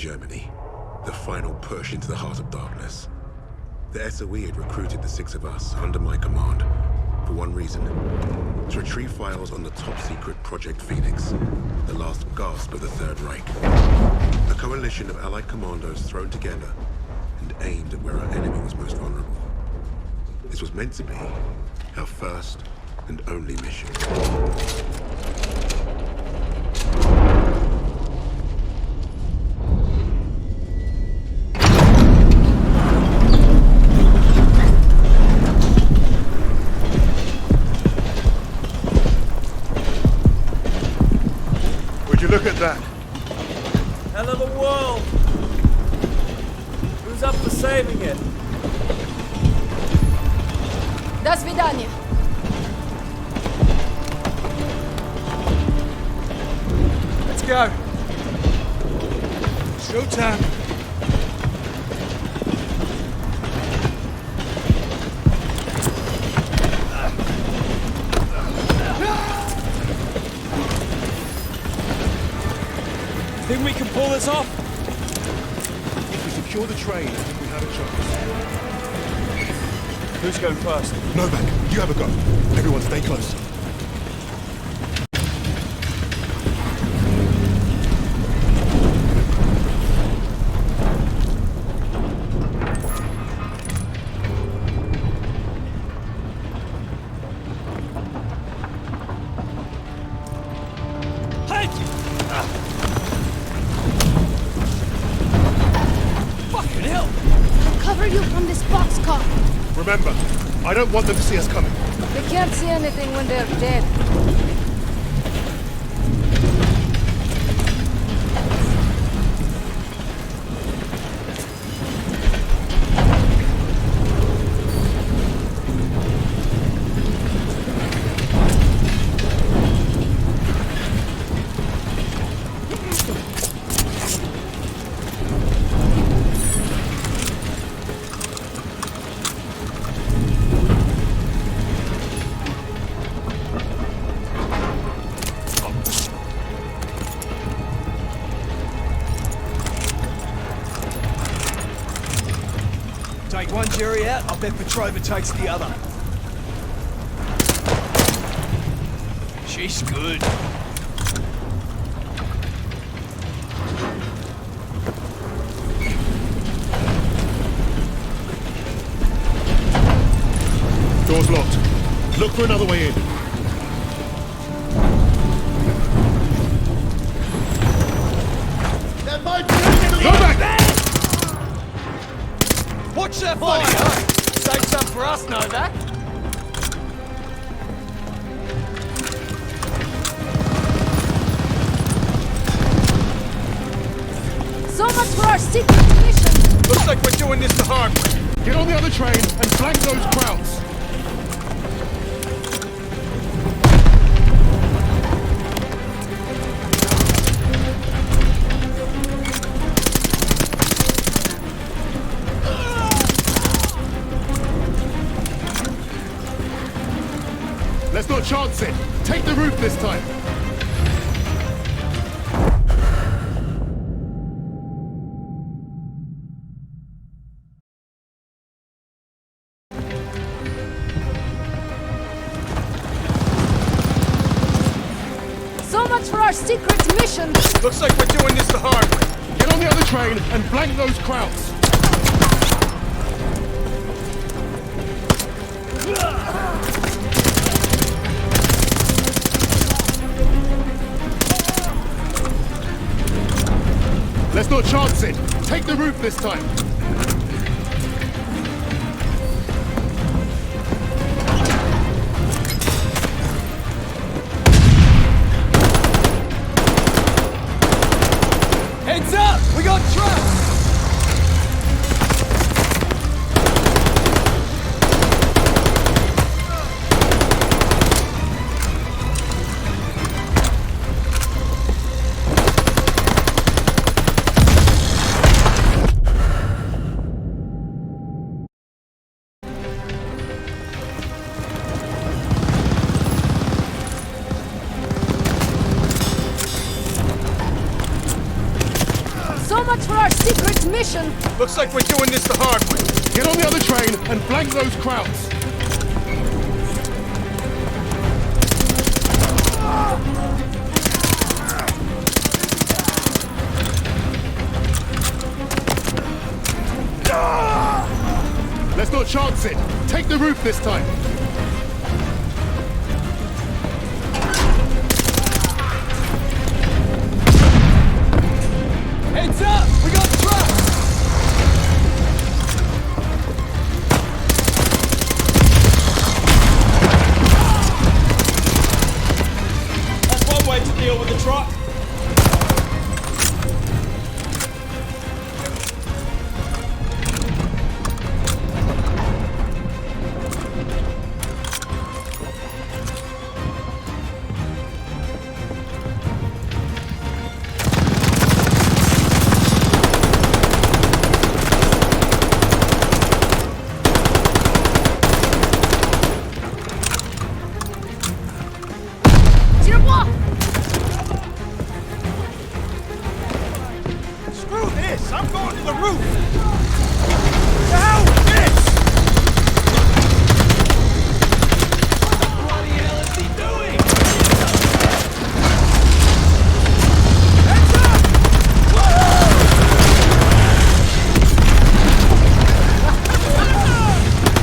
Germany, the final push into the heart of darkness. The SOE had recruited the six of us under my command for one reason: to retrieve files on the top-secret Project Phoenix, the last gasp of the Third Reich. A coalition of Allied commandos thrown together and aimed at where our enemy was most vulnerable. This was meant to be our first and only mission. Would you look at that? Hell of a world! Who's up for saving it? До свидания. Let's go! Showtime! Think we can pull this off? If we secure the train, I think we have a chance. Who's going first? Novak, you have a go. Everyone stay close. Fucking hell! I'll cover you from this boxcar. Remember, I don't want them to see us coming. They can't see anything when they're dead. Take one jury out, I bet Petrova takes the other. She's good. Door's locked. Look for another way in. Novak! Watch that fire! Save some for us, Novak! So much for our secret mission! Looks like we're doing this the hard way. Get on the other train and flank those crowds. Let's not chance it. Take the roof this time. So much for our secret mission! Looks like we're doing this the hard way. Get on the other train and flank those crowds. Let's not chance it. Take the roof this time. Heads up! We got traps! our secret mission. Looks like we're doing this the hard way. Get on the other train and flank those crowds. Let's not chance it. Take the roof this time. Heads up! We got trucks! That's one way to deal with the truck. Tire-moi! Screw this! I'm going to the roof! The hell with this! What the bloody hell is he doing? Heads up!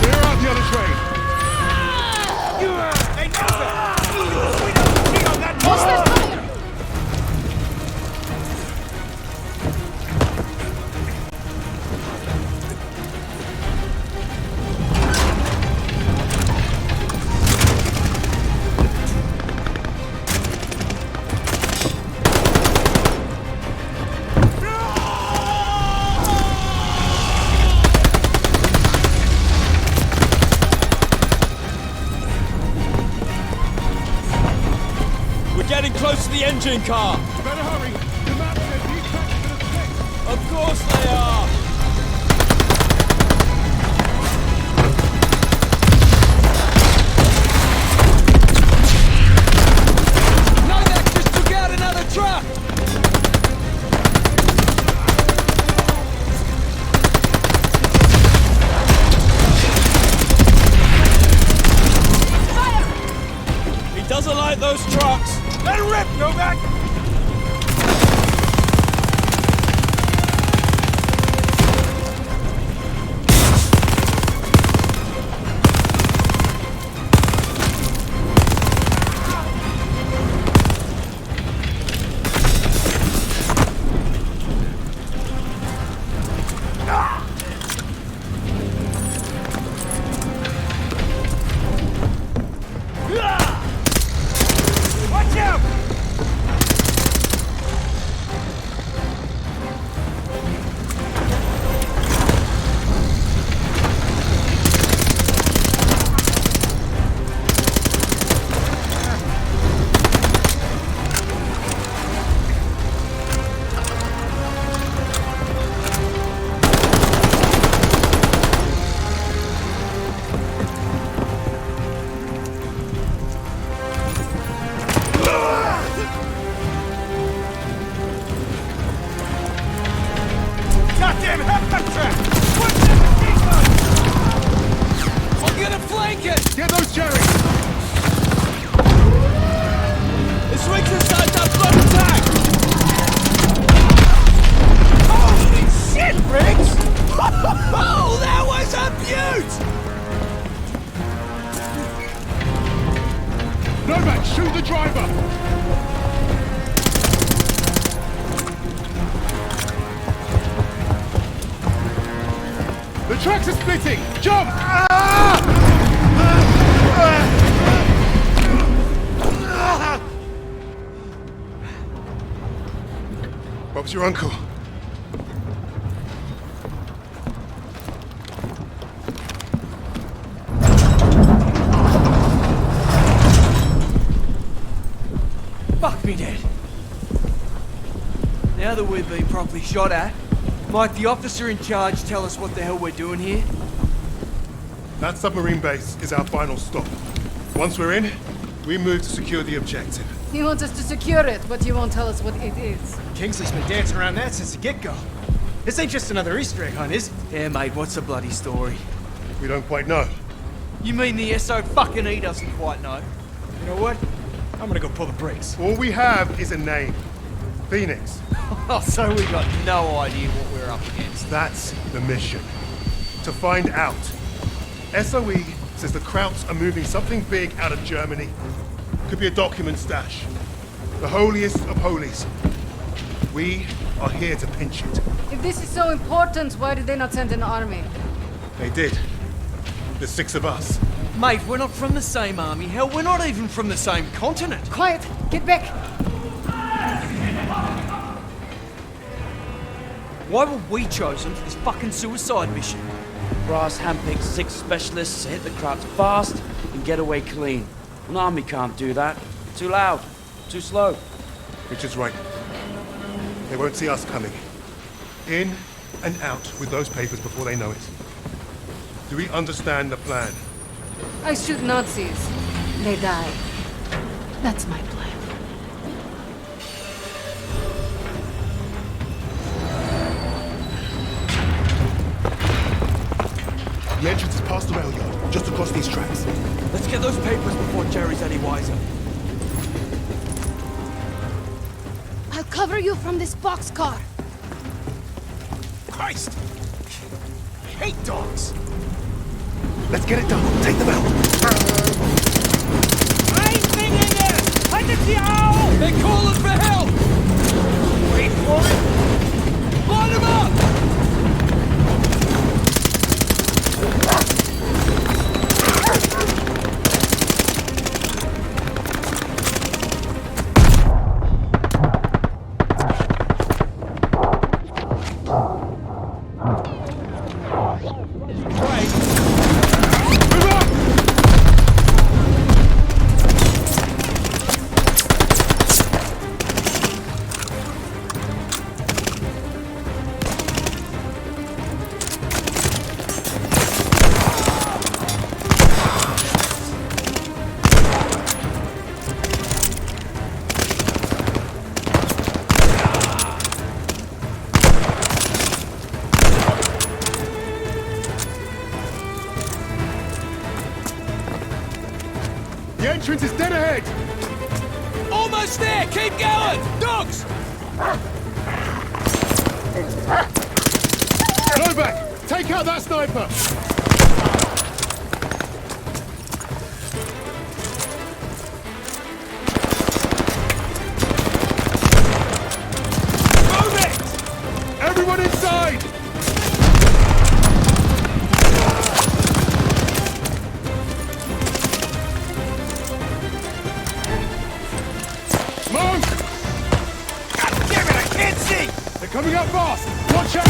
Clear out the other train. Hey, Nova! We don't cheat on that Hostiles truck! coming! We're getting close to the engine car! You better hurry. The map says these tracks are gonna stick. Of course they are! Novak just took out another truck! He doesn't like those trucks! Let him rip, Novak! Watch out! Goddamn headbutt track! What's this? I'm gonna flank it! Get those cherries. It swings inside that bloody tank! Holy shit, Riggs! Oh, that was a beaut! Novak, shoot the driver. The tracks are splitting. Jump! Bob's your uncle. Fuck me dead. Now that we've been properly shot at, might the officer in charge tell us what the hell we're doing here? That submarine base is our final stop. Once we're in, we move to secure the objective. You want us to secure it, but you won't tell us what it is. Kingsley's been dancing around that since the get-go. This ain't just another Easter egg hunt, is it? Yeah, mate, what's the bloody story? We don't quite know. You mean the SO fucking E doesn't quite know? You know what? I'm gonna go pull the brakes. All we have is a name. Phoenix. Oh, so we got no idea what we're up against. That's the mission. To find out. SOE says the Krauts are moving something big out of Germany. Could be a document stash. The holiest of holies. We are here to pinch it. If this is so important, why did they not send an army? They did. The 6 of us. Mate, we're not from the same army. Hell, we're not even from the same continent. Quiet! Get back! Why were we chosen for this fucking suicide mission? Brass handpicked 6 specialists to hit the Krauts fast and get away clean. An army can't do that. Too loud. Too slow. Richard's right. They won't see us coming. In and out with those papers before they know it. Do we understand the plan? I shoot Nazis. They die. That's my plan. The entrance is past the rail yard, just across these tracks. Let's get those papers before Jerry's any wiser. I'll cover you from this boxcar. Christ! I hate dogs! Let's get it done. Take them out. They're calling for help! Wait for it! Line them up! The entrance is dead ahead! Almost there! Keep going! Dogs! Novak, take out that sniper! Move it! Everyone inside! Monk! God damn it, I can't see! They're coming up fast! Watch out!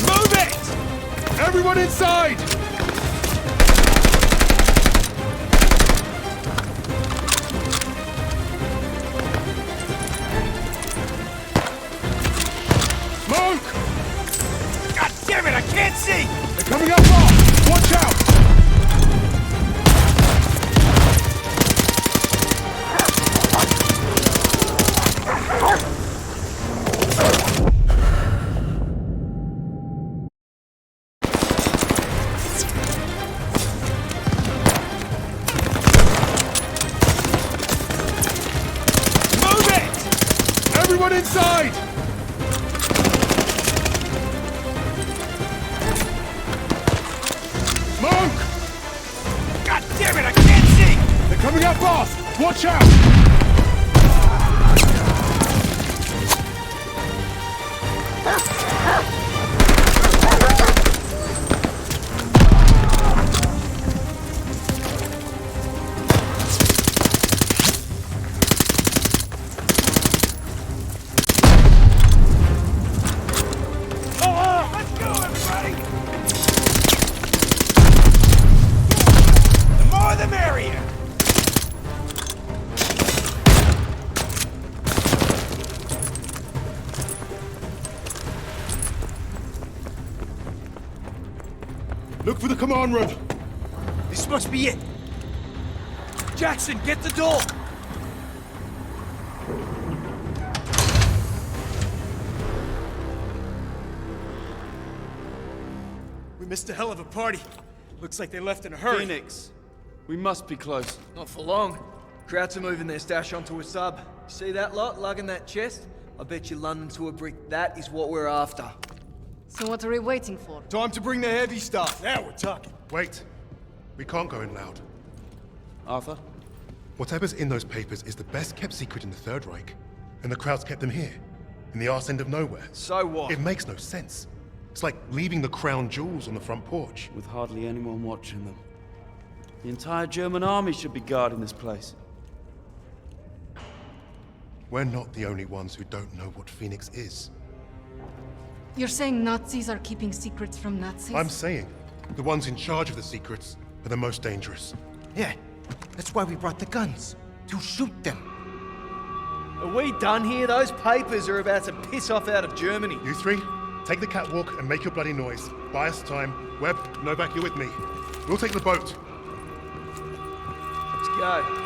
Move it! Everyone inside! Monk! God damn it, I can't see! They're coming up fast! Watch out! Move it! Everyone inside! Monk! God damn it, I can't see! They're coming up fast! Watch out! Let's go, everybody! The more the merrier! for the command room. This must be it. Jackson, get the door! We missed a hell of a party. Looks like they left in a hurry. Phoenix, we must be close. Not for long. Krauts are moving their stash onto a sub. See that lot lugging that chest? I bet you London to a brick. That is what we're after. So what are we waiting for? Time to bring the heavy stuff. Now we're talking. Wait. We can't go in loud. Arthur? Whatever's in those papers is the best kept secret in the Third Reich. And the Krauts kept them here, in the arse end of nowhere. So what? It makes no sense. It's like leaving the crown jewels on the front porch. With hardly anyone watching them. The entire German army should be guarding this place. We're not the only ones who don't know what Phoenix is. You're saying Nazis are keeping secrets from Nazis? I'm saying the ones in charge of the secrets are the most dangerous. Yeah, that's why we brought the guns. To shoot them. Are we done here? Those papers are about to piss off out of Germany. You three, take the catwalk and make your bloody noise. Buy us time. Webb, Novak, you're with me. We'll take the boat. Let's go.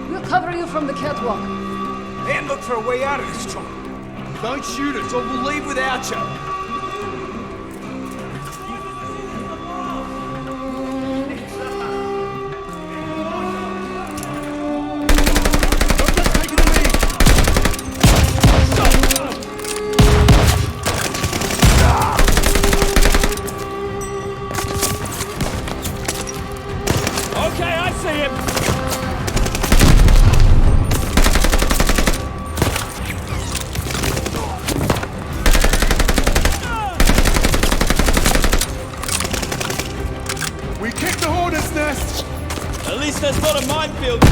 We'll cover you from the catwalk. And look for a way out of this trouble. Don't shoot us or we'll leave without you. Okay, I see him! We kicked the hornet's nest! At least there's not a minefield.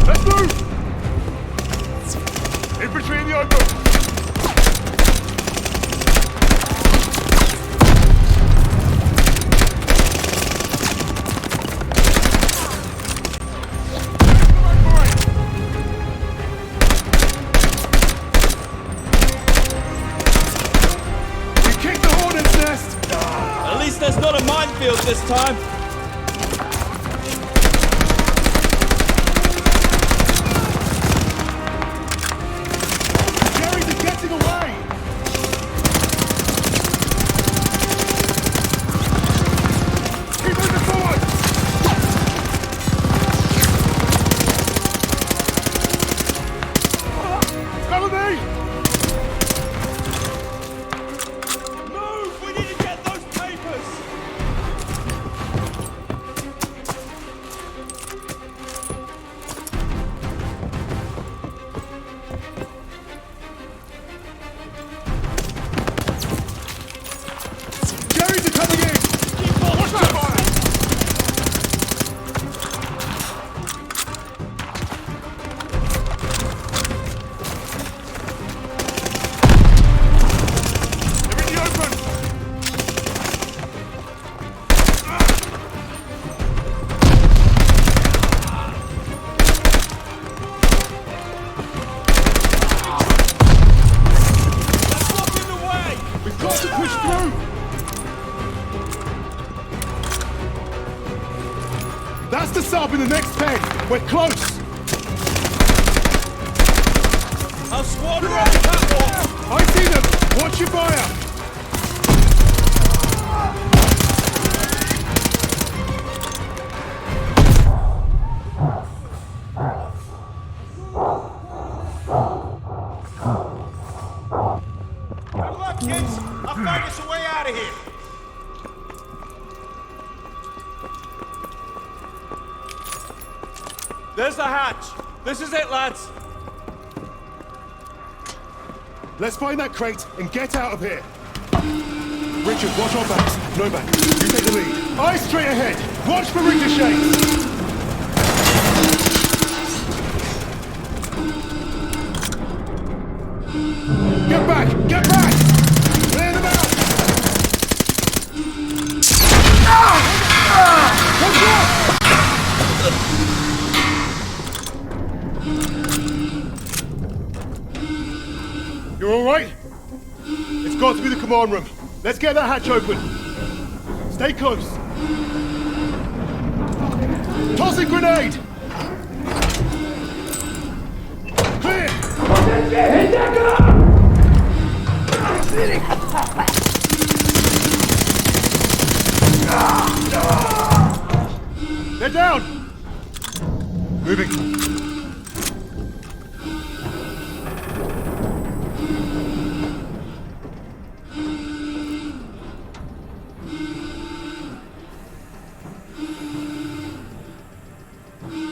Let's move! Infantry in the open! We kicked the hornet's nest! At least there's not a minefield this time. Jerry's are getting away! Keep moving forward! Cover me! Move! We need to get those papers! Jerry's are coming in! Keep on fire! They're in the open! That's blocking the way! We've got to push through! That's the sub in the next 10! We're close! Our squad are on the catwalk! I see them! Watch your fire! Kids, I'll find us a way out of here. There's the hatch. This is it, lads. Let's find that crate and get out of here. Richard, watch our backs. Nomad, you take the lead. Eyes straight ahead. Watch for ricochets. Get back! Get back! Clear them out! You're all right? It's got to be the command room. Let's get that hatch open. Stay close. Toss a grenade! Clear! They're down! Moving.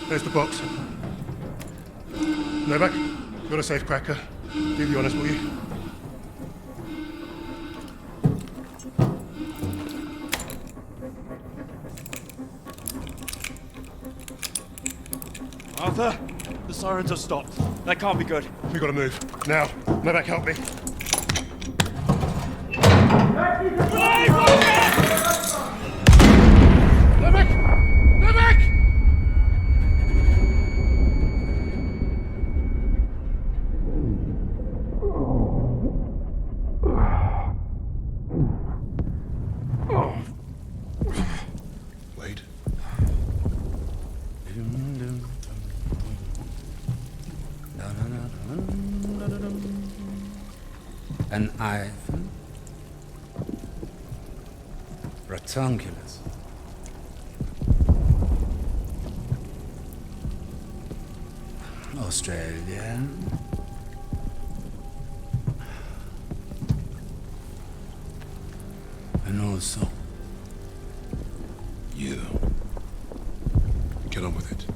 There's the box. Novak, got a safe cracker. Do the honors, will you? Arthur, the sirens have stopped. That can't be good. We gotta move. Now. Novak, help me. Novak! Novak! Wait. An iPhone? Rectangulars. Australia. And also You. Get on with it.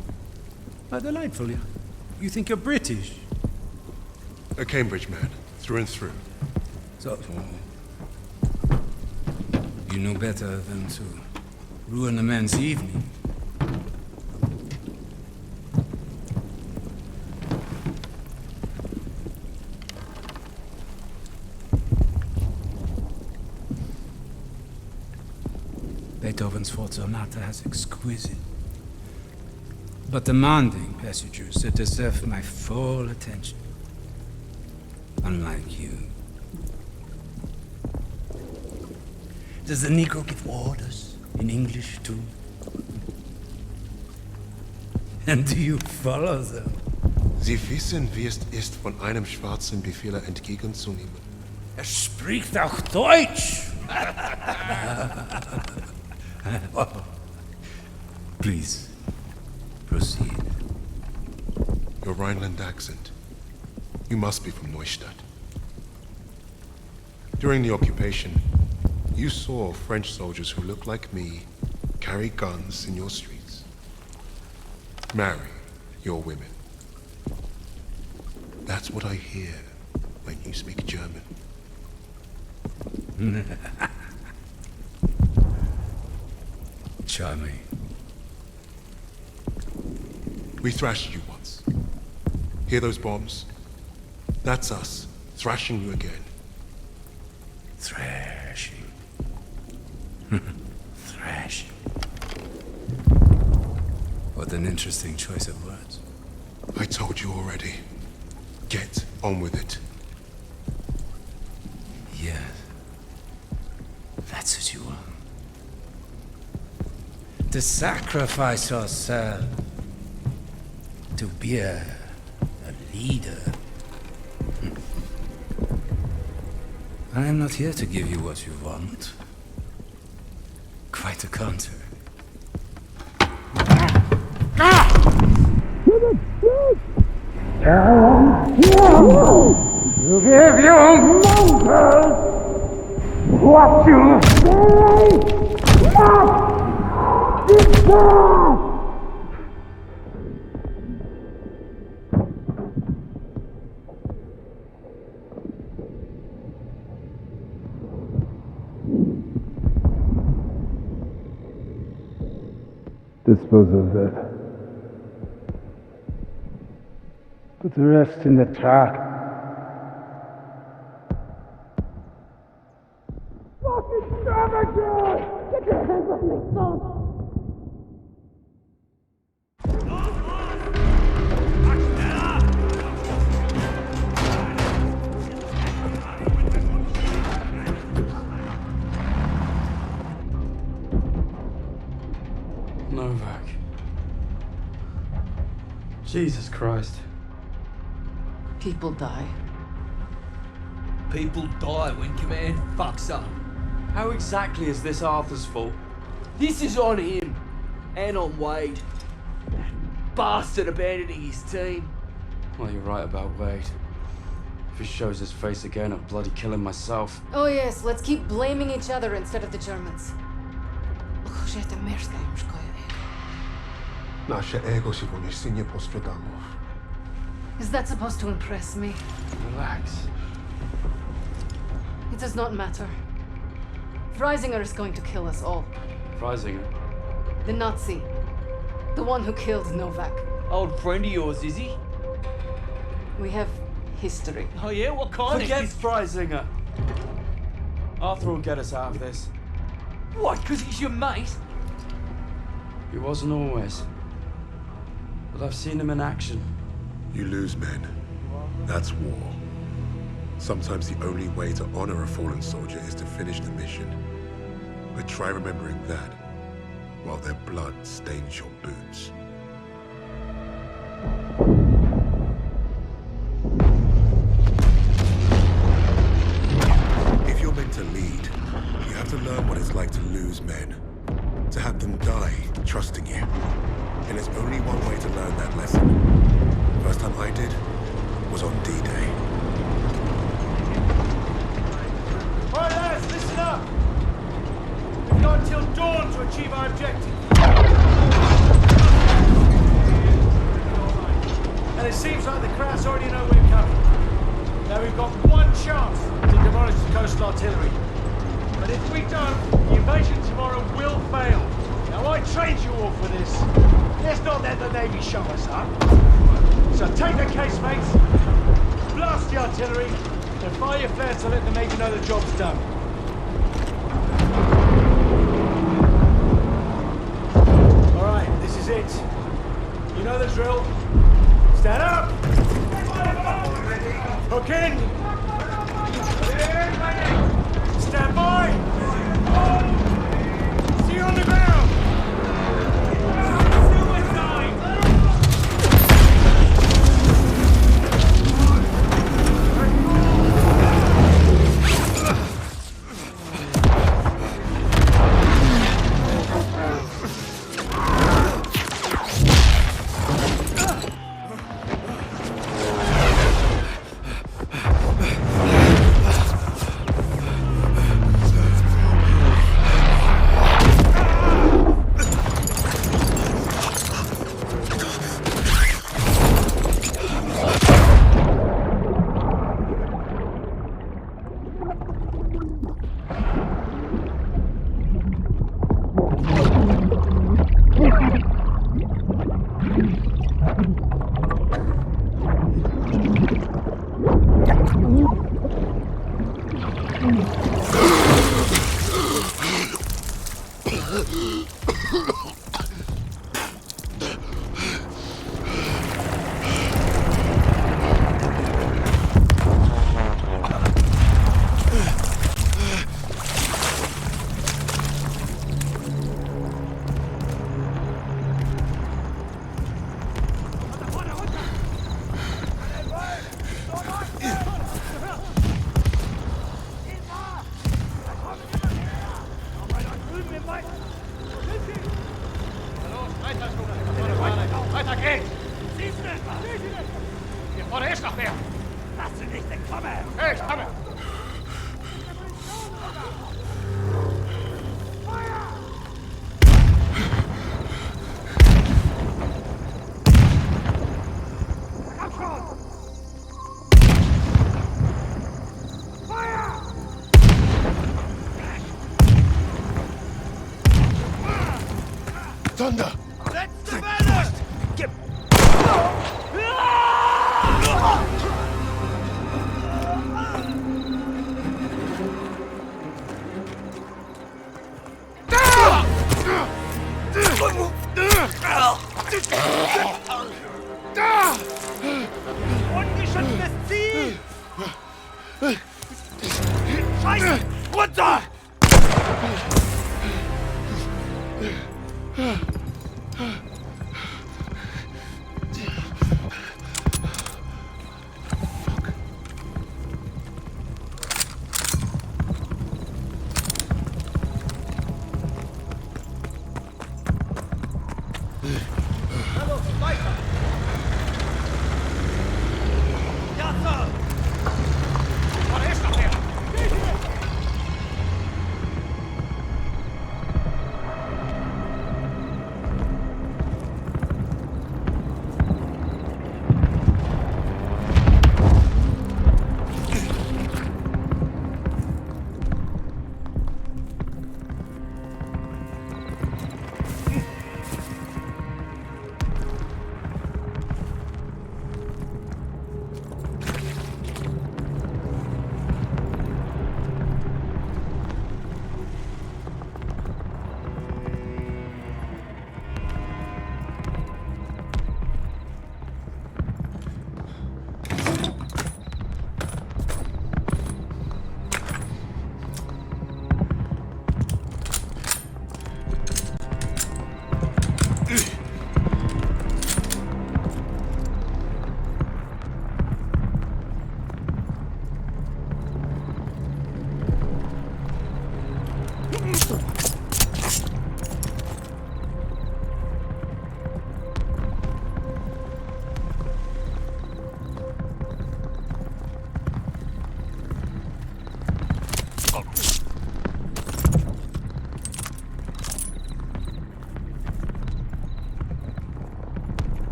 delightful. You think you're British? A Cambridge man, through and through. So you know better than to ruin a man's evening. Beethoven's Fourth Sonata has exquisite but demanding passages that deserve my full attention. Unlike you. Does the Negro give orders in English too? And do you follow them? Sie wissen, wie es ist, von einem schwarzen Befehler entgegenzunehmen. Spricht auch Deutsch! Please, proceed. Your Rhineland accent. You must be from Neustadt. During the occupation, you saw French soldiers who looked like me carry guns in your streets. Marry your women. That's what I hear when you speak German. Charming. We thrashed you once. Hear those bombs? That's us, thrashing you again. Thrashing. Thrashing. What an interesting choice of words. I told you already. Get on with it. Yes. That's what you want. To sacrifice yourself. To be a leader. I am not here to give you what you want. Quite the contrary. To give you mountains! Dispose of it. Put the rest in the truck. Novak. Jesus Christ. People die. People die when command fucks up. How exactly is this Arthur's fault? This is on him. And on Wade. That bastard abandoning his team. Well, you're right about Wade. If he shows his face again, I'll bloody kill him myself. Oh yes, let's keep blaming each other instead of the Germans. Użyjcie merda im szkoje. Nasze ego się wonieś nie postradamo. Is that supposed to impress me? Relax. It does not matter. Freisinger is going to kill us all. Freisinger? The Nazi. The one who killed Novak. Old friend of yours, is he? We have history. Oh yeah? What kind Forget of... Freisinger! Arthur will get us out of this. What, because he's your mate? He wasn't always. But I've seen him in action. You lose men. That's war. Sometimes the only way to honor a fallen soldier is to finish the mission. But try remembering that while their blood stains your boots. If you're meant to lead, you have to learn what it's like to lose men. To have them die trusting you. And there's only one way to learn that lesson. First time I did was on D-Day. All right, lads, listen up. We've got until dawn to achieve our objective. And it seems like the Krauts already know we're coming. Now we've got one chance to demolish the coastal artillery. But if we don't, the invasion tomorrow will fail. Now I trained you all for this. Let's not let the Navy show us up. So take the casemates, blast the artillery, and fire your flares to let the Navy know the job's done. All right, this is it. You know the drill. Stand up! Hook in! Stand by! See you on the ground! Thunder! Scheiße! Runter!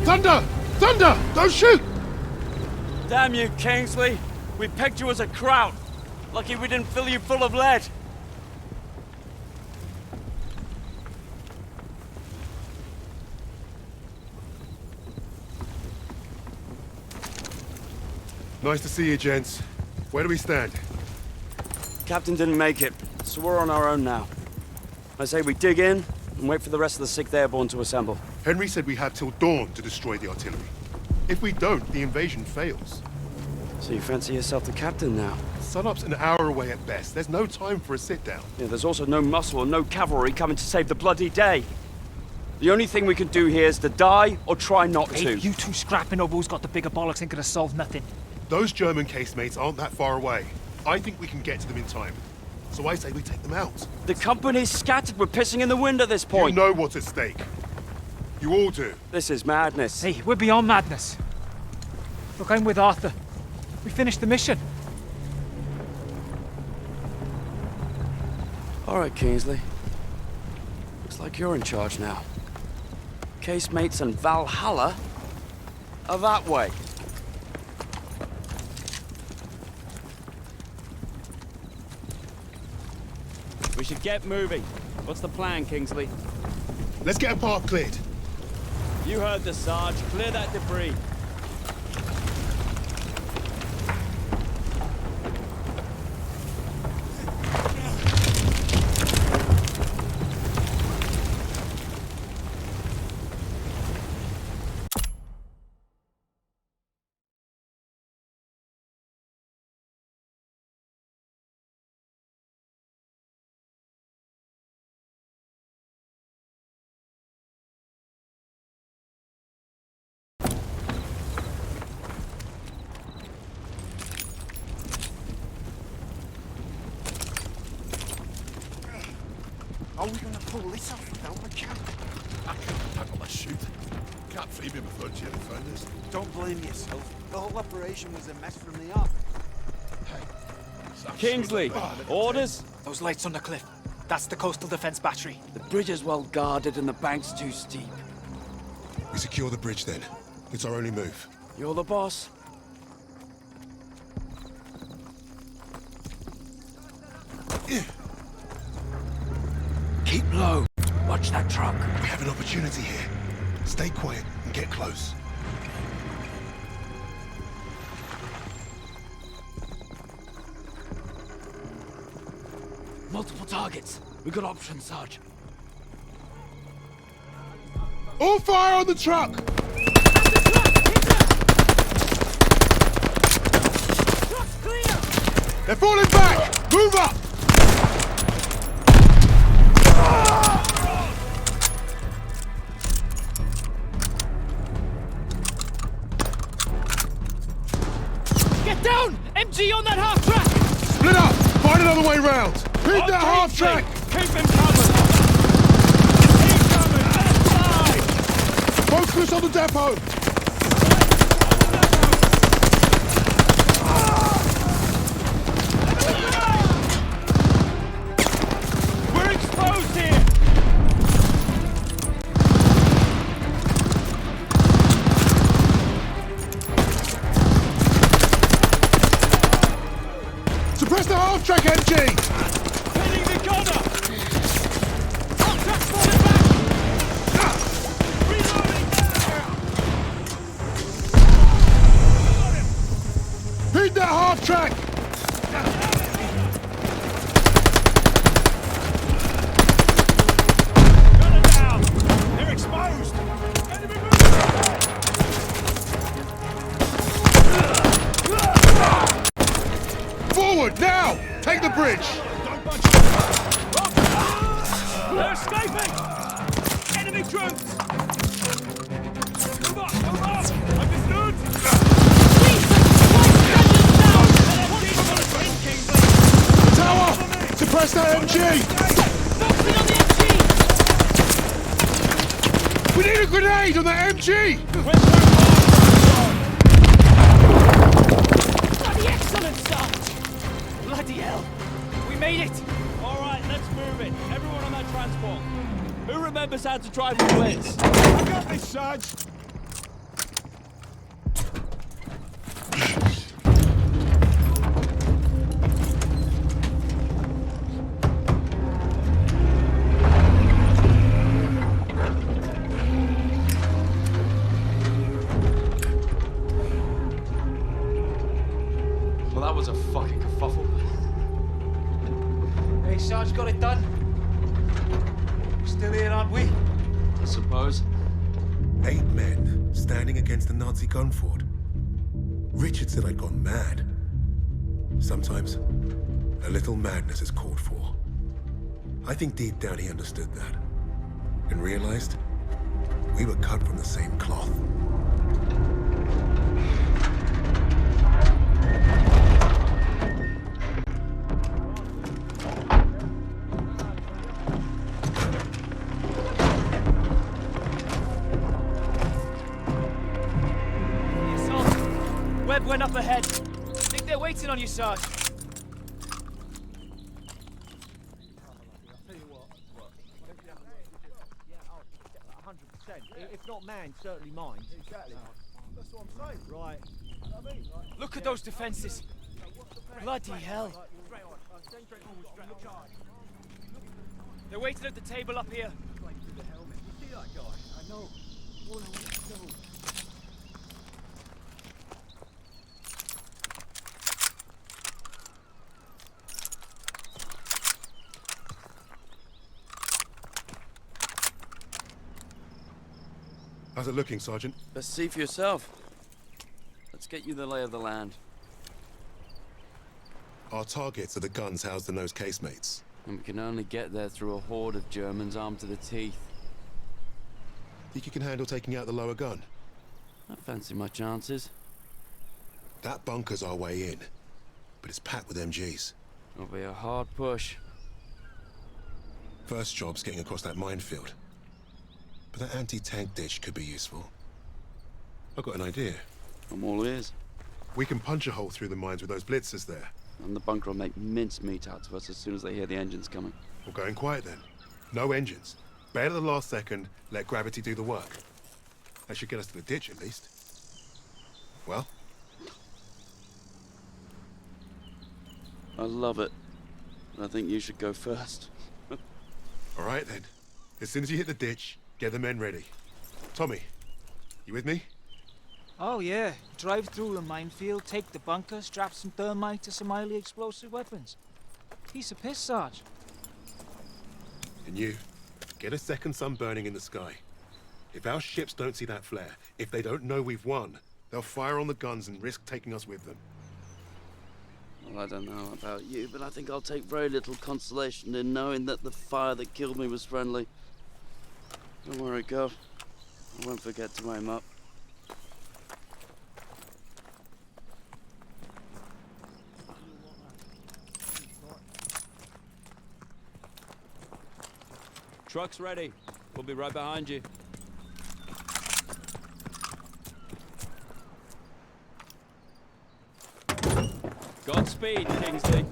Thunder! Thunder! Don't shoot! Damn you, Kingsley. We pegged you as a kraut. Lucky we didn't fill you full of lead. Nice to see you, gents. Where do we stand? Captain didn't make it, so we're on our own now. I say we dig in and wait for the rest of the 6th Airborne to assemble. Henry said we have till dawn to destroy the artillery. If we don't, the invasion fails. So you fancy yourself the captain now? Sunup's an hour away at best. There's no time for a sit-down. Yeah, there's also no muscle and no cavalry coming to save the bloody day. The only thing we can do here is to die or try not to. Hey, you two scrapping over who's got the bigger bollocks ain't gonna solve nothing. Those German casemates aren't that far away. I think we can get to them in time. So I say we take them out. The company's scattered. We're pissing in the wind at this point. You know what's at stake. You all do. This is madness. Hey, we're beyond madness. Look, I'm with Arthur. We finished the mission. All right, Kingsley. Looks like you're in charge now. Casemates and Valhalla are that way. We should get moving. What's the plan, Kingsley? Let's get a path cleared. You heard the Sarge. Clear that debris. How are we gonna pull this off without the camp? I couldn't tackle a shoot. Can't feed me before Jerry found us. Don't blame yourself. The whole operation was a mess from the off. Kingsley, orders? Those lights on the cliff. That's the coastal defense battery. The bridge is well guarded and the bank's too steep. We secure the bridge then. It's our only move. You're the boss. Keep low. Watch that truck. We have an opportunity here. Stay quiet and get close. Multiple targets. We got options, Sarge. All fire on the truck! Truck's clear! They're falling back! Move up! Get down! MG on that half track! Split up! Find another way round! Hit that half track! Keep him covered! Keep coming! Left side! Focus on the depot! We're exposed here! Suppress the half track, MG! Hitting the gunner! Half track's falling back! Reloading! that half track! Gunner down! They're exposed! Enemy movement! Forward, now! Take the bridge! Don't bunch They're escaping! Enemy troops! Move up! Move up! Understood? Tower! Suppress that MG! We need a grenade on that MG! Bloody excellent, Sarge! Bloody hell! We made it! All right, let's move it. Everyone on that transport. Who remembers how to drive the Blitz? I got this, Sarge! Well, that was a fucking kerfuffle. Hey, Sarge got it done. Still here, aren't we? I suppose. 8 men standing against a Nazi gun fort. Richard said I'd gone mad. Sometimes, a little madness is called for. I think deep down he understood that. And realized we were cut from the same cloth. Webb went up ahead. Think they're waiting on you, Sarge. If not mine, certainly mine. Exactly. That's what I'm saying. Right. Look at those defenses. Bloody hell. They're waiting at the table up here. See that guy? I know. How's it looking, Sergeant? Best see for yourself. Let's get you the lay of the land. Our targets are the guns housed in those casemates. And we can only get there through a horde of Germans armed to the teeth. Think you can handle taking out the lower gun? I fancy my chances. That bunker's our way in, but it's packed with MGs. It'll be a hard push. First job's getting across that minefield. But that anti-tank ditch could be useful. I've got an idea. I'm all ears. We can punch a hole through the mines with those blitzers there. And the bunker will make mincemeat out of us as soon as they hear the engines coming. We'll go in quiet then. No engines. Bail at the last second, let gravity do the work. That should get us to the ditch at least. Well? I love it. And I think you should go first. All right then. As soon as you hit the ditch, get the men ready. Tommy, you with me? Oh yeah, drive through the minefield, take the bunker, strap some thermite to some highly explosive weapons. Piece of piss, Sarge. And you, get a second sun burning in the sky. If our ships don't see that flare, if they don't know we've won, they'll fire on the guns and risk taking us with them. Well, I don't know about you, but I think I'll take very little consolation in knowing that the fire that killed me was friendly. Don't worry, Gov. I won't forget to aim up. Truck's ready. We'll be right behind you. Godspeed, Kingsley.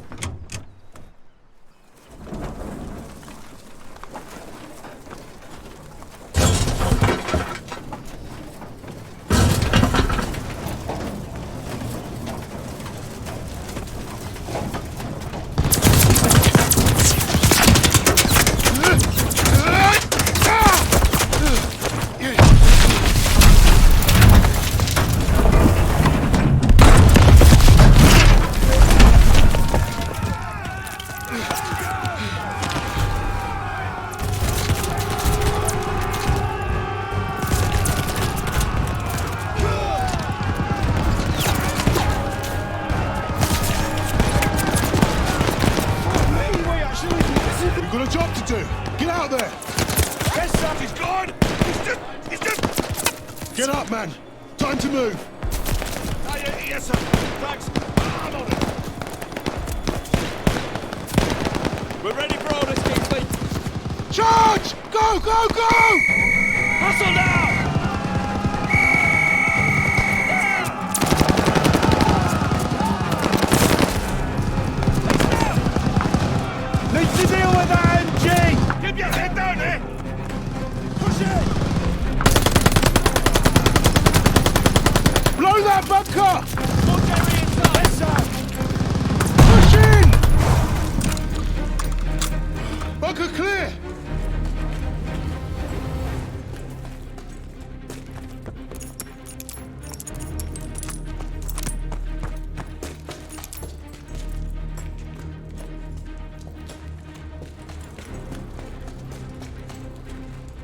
do? Get out there! Yes, sir. He's gone! He's just... Get up, man! Time to move! Yes, sir. Thanks. I'm on it. We're ready for orders, Kingsley. Charge! Go, go, go! Hustle now! Need to deal with that MG! Keep your head down, eh? Push it! Blow that bunker! More Jerry inside! Yes, sir! Push in! Bunker clear!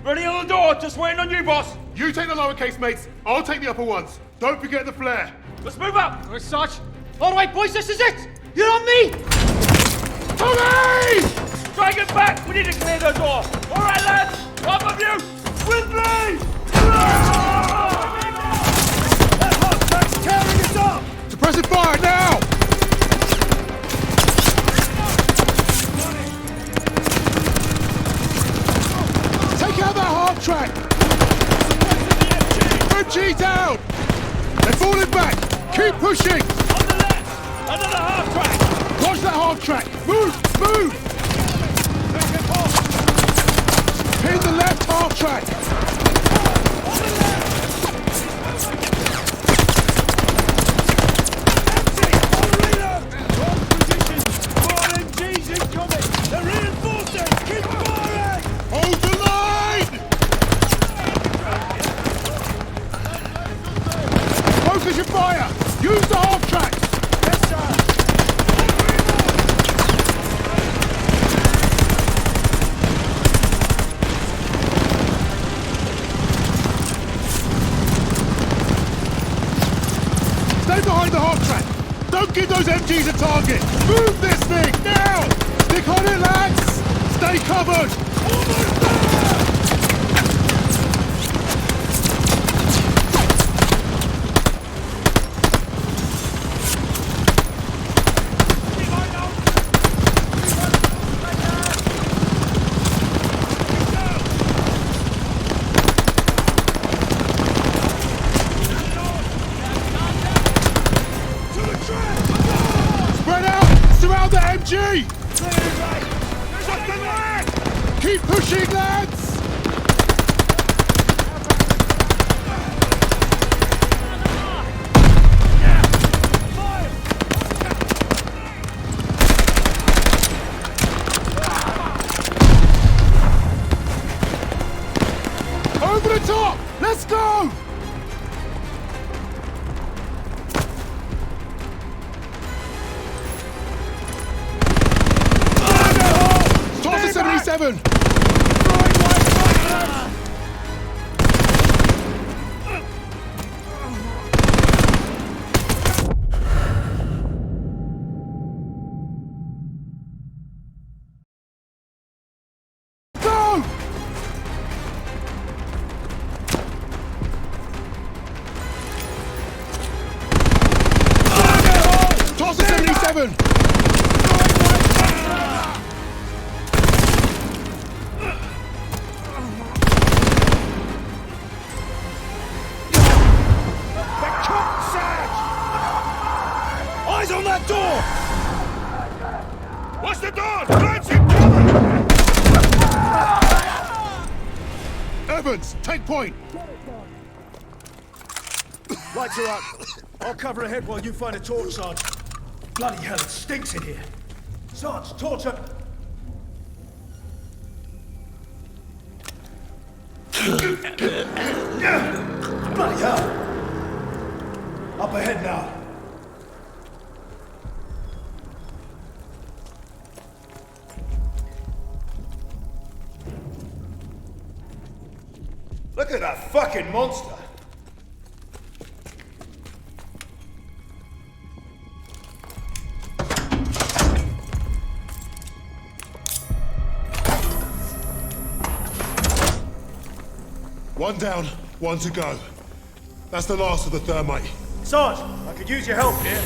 Ready on the door, just waiting on you, boss! You take the lowercase, mates. I'll take the upper ones. Don't forget the flare. Let's move up! All right, Sarge. All right, boys, this is it! You're on me! Tommy! Drag it back! We need to clear the door! All right, lads! Up of you! With me! That hot truck's tearing us up! Suppressive fire now! Take out that half track! MG down! They're falling back! Keep pushing! On the left! Another half track! Watch that half track! Move! Move! Pin the left half track! Hold the line! Focus your fire! Use the half track! Yes, sir! Stay behind the half track! Don't give those MGs a target! Move this thing, now! Stick on it, lads! Stay covered! Almost there! Spread out! Surround the MG! Keep pushing, lads! Over the top! Let's go! Toss the 77! Go! Toss the 77! Eyes on that door! What's the door? Glancing cover! Evans, take point! Lights are up. I'll cover ahead while you find a torch, Sarge. Bloody hell, it stinks in here. Sarge, torch up. Bloody hell. Up ahead now. Look at that fucking monster! One down, one to go. That's the last of the thermite. Sarge, I could use your help here.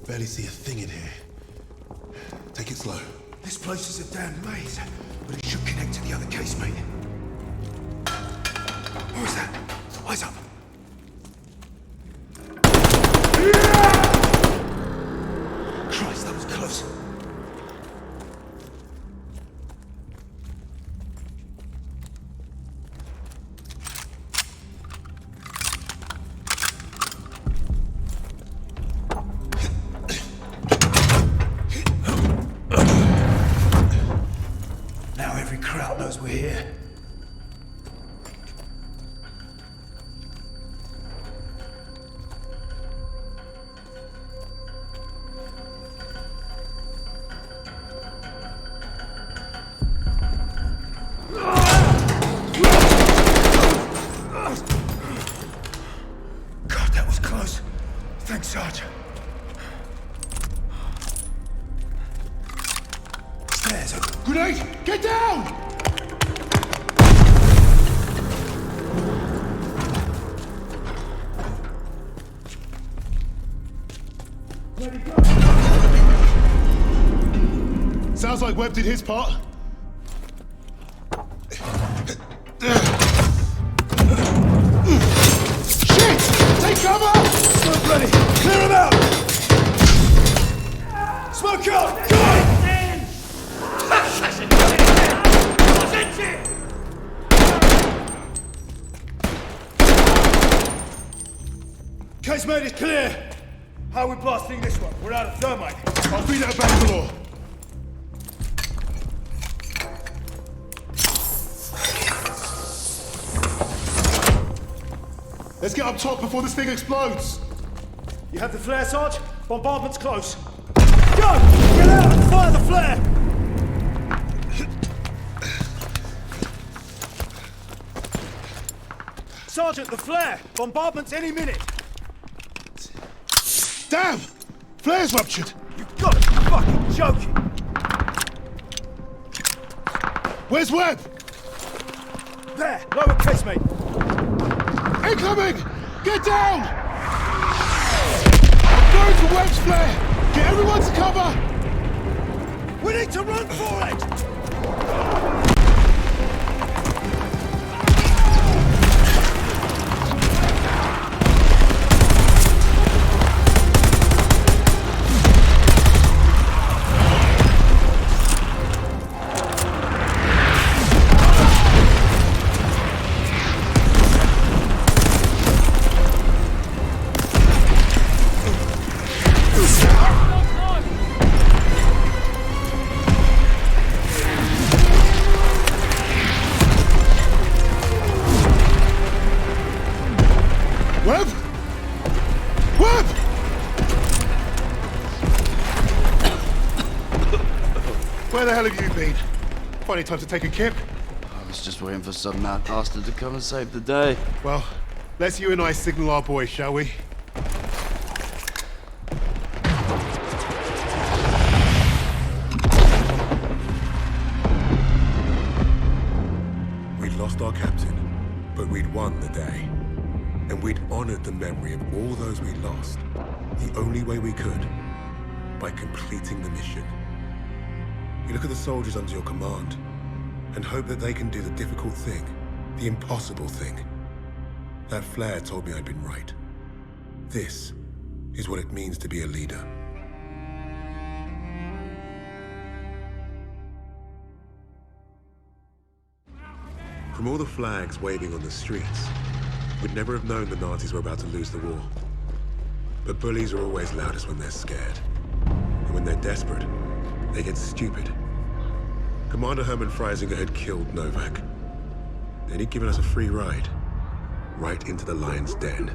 Barely see a thing in here. Take it slow. This place is a damn maze, but it should connect to the other casemate. What was that? Eyes up. Christ, that was close. Now every crowd knows we're here. God, that was close. Thanks, Sarge. Stairs. Grenade! Get down! Sounds like Webb did his part. Shit! Take cover! Smoke ready! Clear him out! Smoke out! Go! Casemate is clear! How are we blasting this one? We're out of thermite. I'll beat it at Bangalore. Let's get up top before this thing explodes. You have the flare, Sarge? Bombardment's close. Go! Get out and fire the flare! Sergeant, the flare! Bombardment's any minute! Damn! Flare's ruptured. You've got to be fucking joking! Where's Webb? There! Lower casemate! Incoming! Get down! I'm going for Webb's flare! Get everyone to cover! We need to run for it! Webb? Webb! Where the hell have you been? Funny time to take a kip. I was just waiting for some mad bastard to come and save the day. Well, let's you and I signal our boys, shall we? We'd lost our captain, but we'd won the day. And we'd honored the memory of all those we lost, the only way we could, by completing the mission. You look at the soldiers under your command, and hope that they can do the difficult thing, the impossible thing. That flare told me I'd been right. This is what it means to be a leader. From all the flags waving on the streets, we'd never have known the Nazis were about to lose the war. But bullies are always loudest when they're scared. And when they're desperate, they get stupid. Commander Hermann Freisinger had killed Novak. Then he'd given us a free ride, right into the lion's den.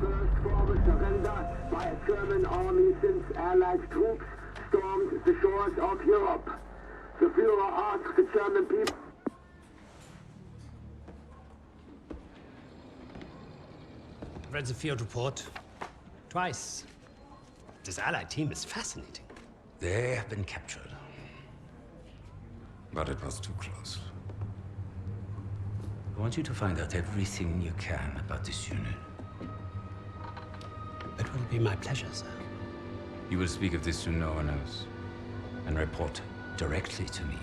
By a German army since Allied troops stormed the shores of Europe. The Führer asked the German people. Read the field report. Twice. This Allied team is fascinating. They have been captured. But it was too close. I want you to find out everything you can about this unit. It will be my pleasure, sir. You will speak of this to no one else, and report directly to me.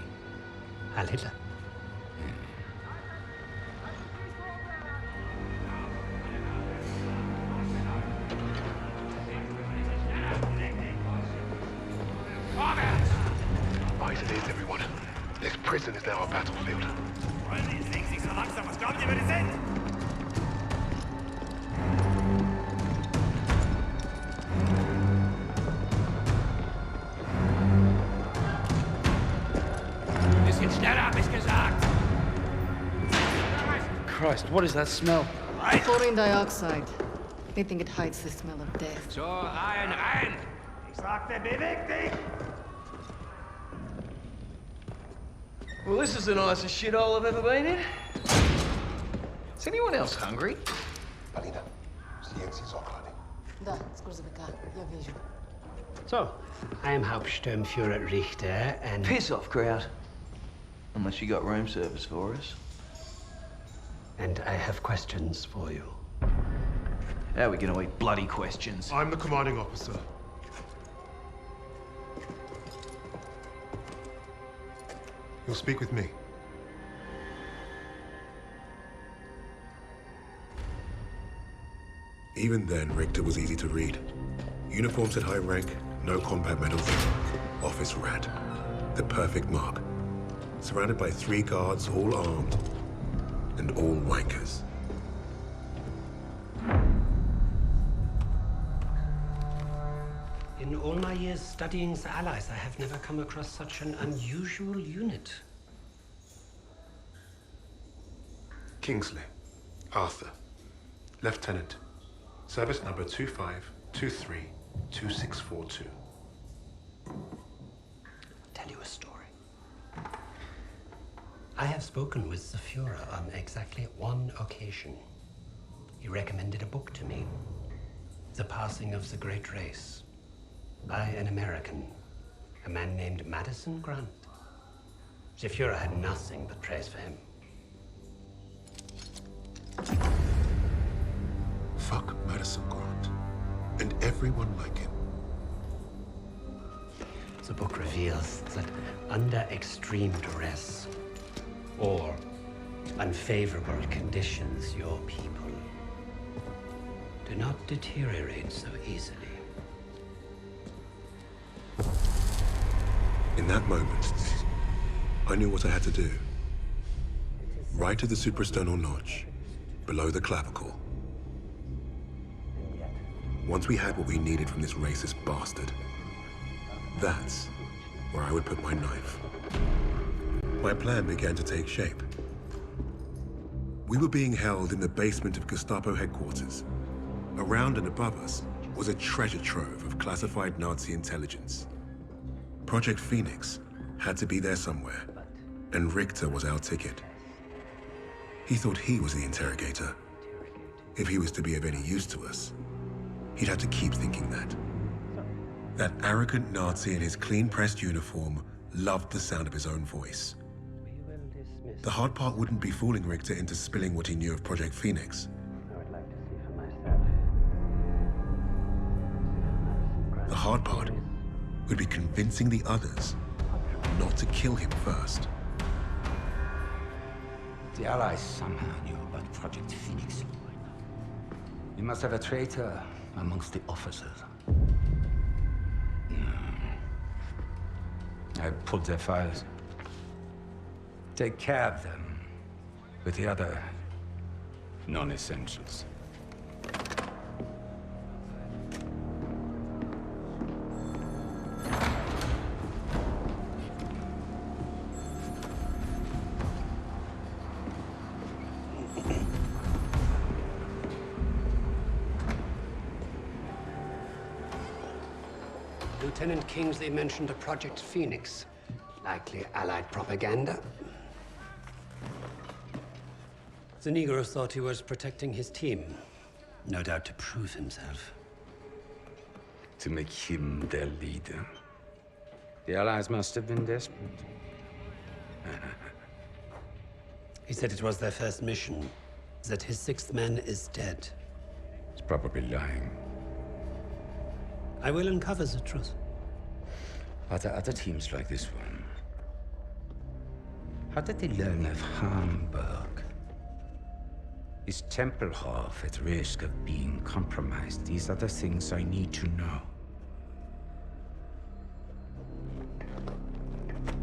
Heil Hitler. Right it is, everyone. This prison is now our battlefield. Christ, what is that smell? Chlorine dioxide. They think it hides the smell of death. So, rein! Ich sagte, beweg dich! Well, this is the nicest shithole I've ever been in. Is anyone else hungry? Alina, silenzi Socklani. Da, scusa cá, я вижу. So, I am Hauptsturmführer Richter, and... Piss off, crowd. Unless you got room service for us. And I have questions for you. How are we gonna eat bloody questions? I'm the commanding officer. You'll speak with me. Even then, Richter was easy to read. Uniforms at high rank, no combat medals. Office rat. The perfect mark. Surrounded by 3 guards, all armed. And all wankers. In all my years studying the Allies, I have never come across such an unusual unit. Kingsley. Arthur. Lieutenant. Service number 25232642. Tell you a story. I have spoken with the Führer on exactly one occasion. He recommended a book to me. The Passing of the Great Race. By an American. A man named Madison Grant. The Führer had nothing but praise for him. Fuck Madison Grant. And everyone like him. The book reveals that under extreme duress or unfavorable conditions, your people do not deteriorate so easily. In that moment, I knew what I had to do. Right at the suprasternal notch, below the clavicle. Once we had what we needed from this racist bastard, that's where I would put my knife. My plan began to take shape. We were being held in the basement of Gestapo headquarters. Around and above us was a treasure trove of classified Nazi intelligence. Project Phoenix had to be there somewhere, and Richter was our ticket. He thought he was the interrogator. If he was to be of any use to us, he'd have to keep thinking that. That arrogant Nazi in his clean-pressed uniform loved the sound of his own voice. The hard part wouldn't be fooling Richter into spilling what he knew of Project Phoenix. I would like to see for myself. The hard part would be convincing the others not to kill him first. The Allies somehow knew about Project Phoenix. You must have a traitor amongst the officers. I pulled their files. Take care of them with the other non-essentials. Lieutenant Kingsley mentioned a Project Phoenix. Likely Allied propaganda. The Negro thought he was protecting his team. No doubt to prove himself. to make him their leader. The Allies must have been desperate. He said it was their first mission, that his sixth man is dead. He's probably lying. I will uncover the truth. Are there other teams like this one? How did they learn of Hamburg? Is Tempelhof at risk of being compromised? These are the things I need to know.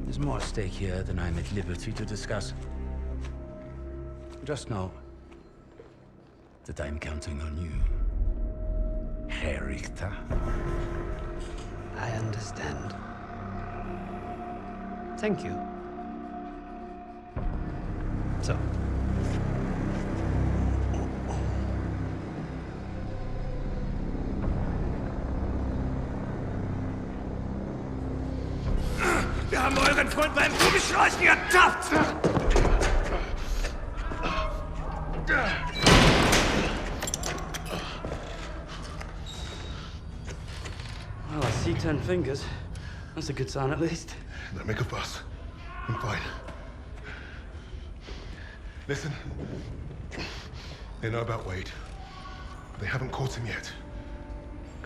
There's more at stake here than I'm at liberty to discuss. Just know that I'm counting on you, Herr Richter. I understand. Thank you. So. Wir haben euren Freund beim Gummischleichen ertappt! Well, I see 10 fingers. That's a good sign, at least. Don't make a fuss. I'm fine. Listen. They know about Wade. But they haven't caught him yet.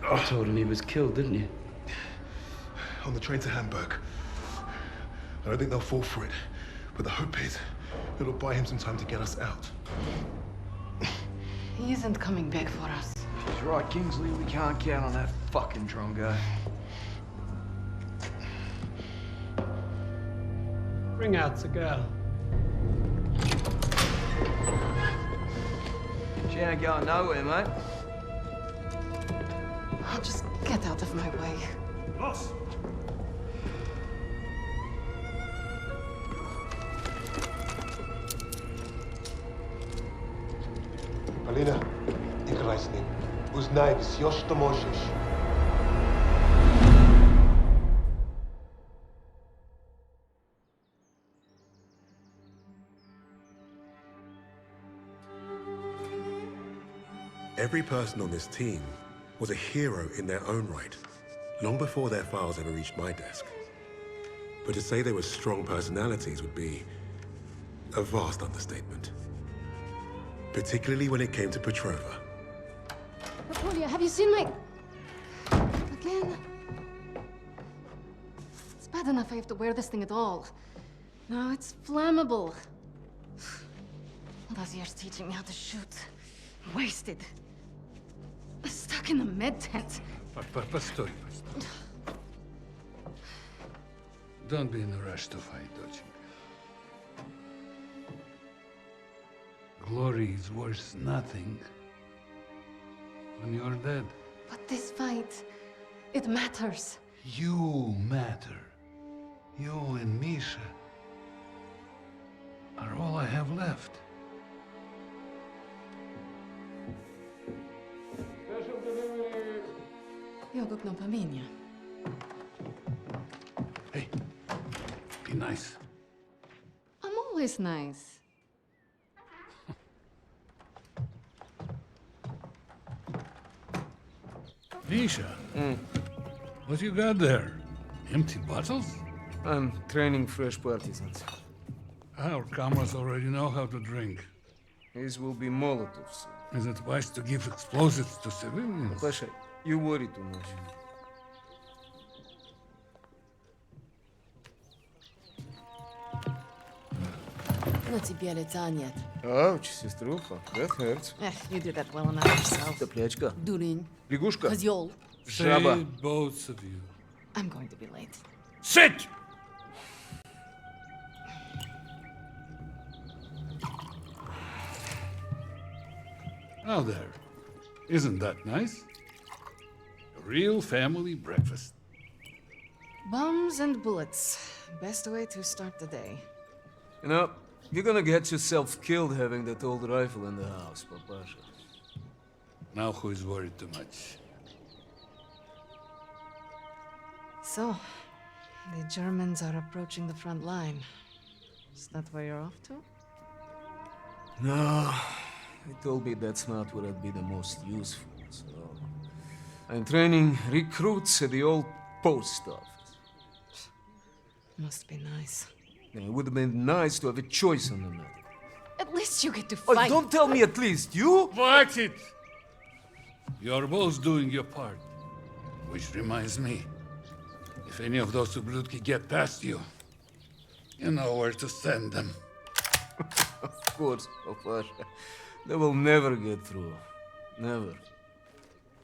You told him he was killed, didn't you? On the train to Hamburg. I don't think they'll fall for it. But the hope is it'll buy him some time to get us out. He isn't coming back for us. He's right, Kingsley. We can't count on that fucking Drongo. Bring out the girl. She ain't going nowhere, mate. Oh, just get out of my way. Boss! Alina, играй с ним. Узнай все, что можешь. Every person on this team was a hero in their own right, long before their files ever reached my desk. But to say they were strong personalities would be a vast understatement. Particularly when it came to Petrova. Napoleon, have you seen my... Again? It's bad enough I have to wear this thing at all. Now it's flammable. All those years teaching me how to shoot. Wasted. Stuck in a med tent. Постой. Don't be in a rush to fight, доченька. Glory is worth nothing when you're dead. But this fight, it matters. You matter. You and Misha are all I have left. Jogurt no pamięć. Hey, be nice. I'm always nice. Misha, what you got there? Empty bottles? I'm training fresh partisans. Our comrades already know how to drink. These will be Molotovs. Is it wise to give explosives to civilians? Pasha, you worry too much. На тебе лица нет. Ouch, сеструха, that hurts. You did that well enough yourself. Топлячка. Дурень. Лягушка. Козёл. Жаба. Say both of you. I'm going to be late. Sit! Now there. Isn't that nice? A real family breakfast. Bombs and bullets. Best way to start the day. You know, you're gonna get yourself killed having that old rifle in the house, Papasha. Now who is worried too much? So, the Germans are approaching the front line. Is that where you're off to? No, they told me that's not where I'd be the most useful, so... I'm training recruits at the old post office. Must be nice. It would have been nice to have a choice on the matter. At least you get to Oh, fight. don't tell me at least. You? Watch it! You're both doing your part. Which reminds me, if any of those Ublutki get past you, you know where to send them. Of course, Opar. They will never get through. Never.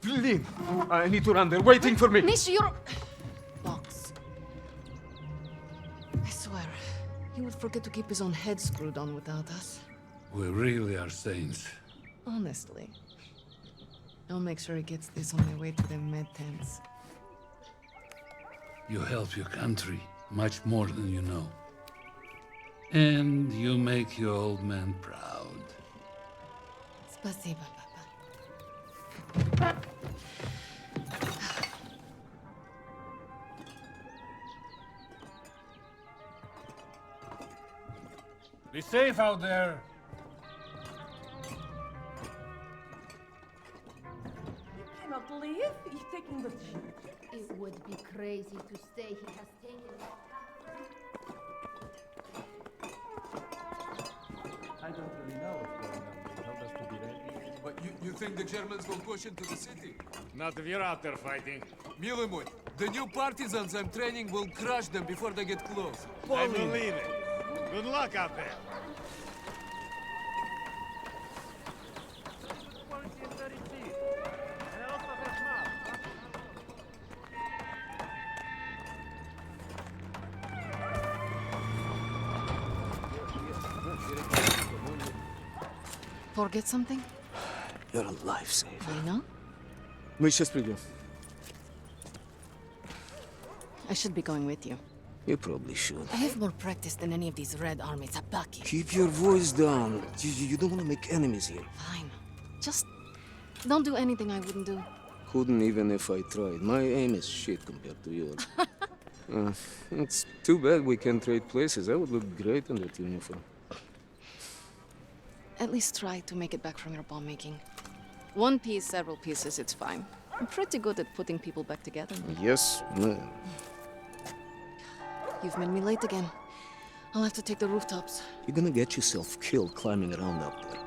Please, I need to run. They're waiting for me. Mister, you're... Box. I swear, he would forget to keep his own head screwed on without us. We really are saints. Honestly. I'll make sure he gets this on the way to the med tents. You help your country much more than you know. And you make your old man proud. Спасибо, Papa. Be safe out there. I cannot believe he's taking the chance. It would be crazy to stay. He has taken that. I don't really know what's going on. They told us to be ready. But you think the Germans will push into the city? Not if you're out there fighting. Milomoy, the new partisans I'm training will crush them before they get close. I believe it. Good luck out there. Forget something? You're a lifesaver. I know. Мы сейчас придем. I should be going with you. You probably should. I have more practice than any of these Red Army Tabaki. Keep your voice down. You don't want to make enemies here. Fine. Just don't do anything I wouldn't do. Couldn't even if I tried. My aim is shit compared to yours. It's too bad we can't trade places. I would look great in that uniform. At least try to make it back from your bomb making. One piece, several pieces, it's fine. I'm pretty good at putting people back together. Yes, ma'am. You've made me late again. I'll have to take the rooftops. You're gonna get yourself killed climbing around up there.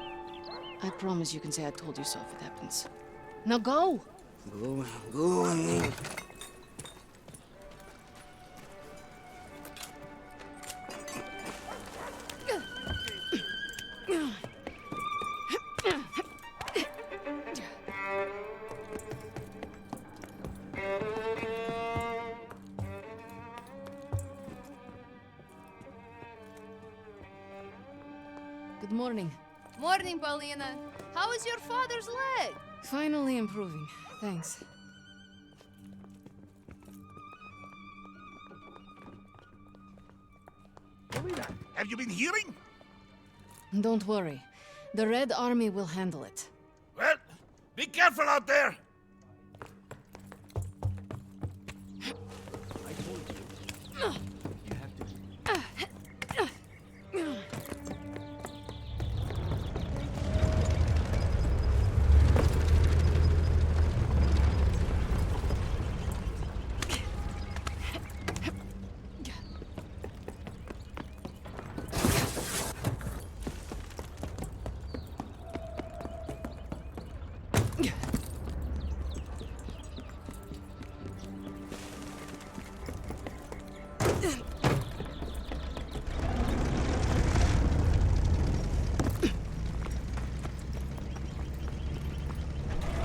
I promise you can say I told you so if it happens. Now go! Go ahead. Good morning. Morning, Paulina. How is your father's leg? Finally improving. Thanks. Paulina, have you been hearing? Don't worry. The Red Army will handle it. Well, be careful out there!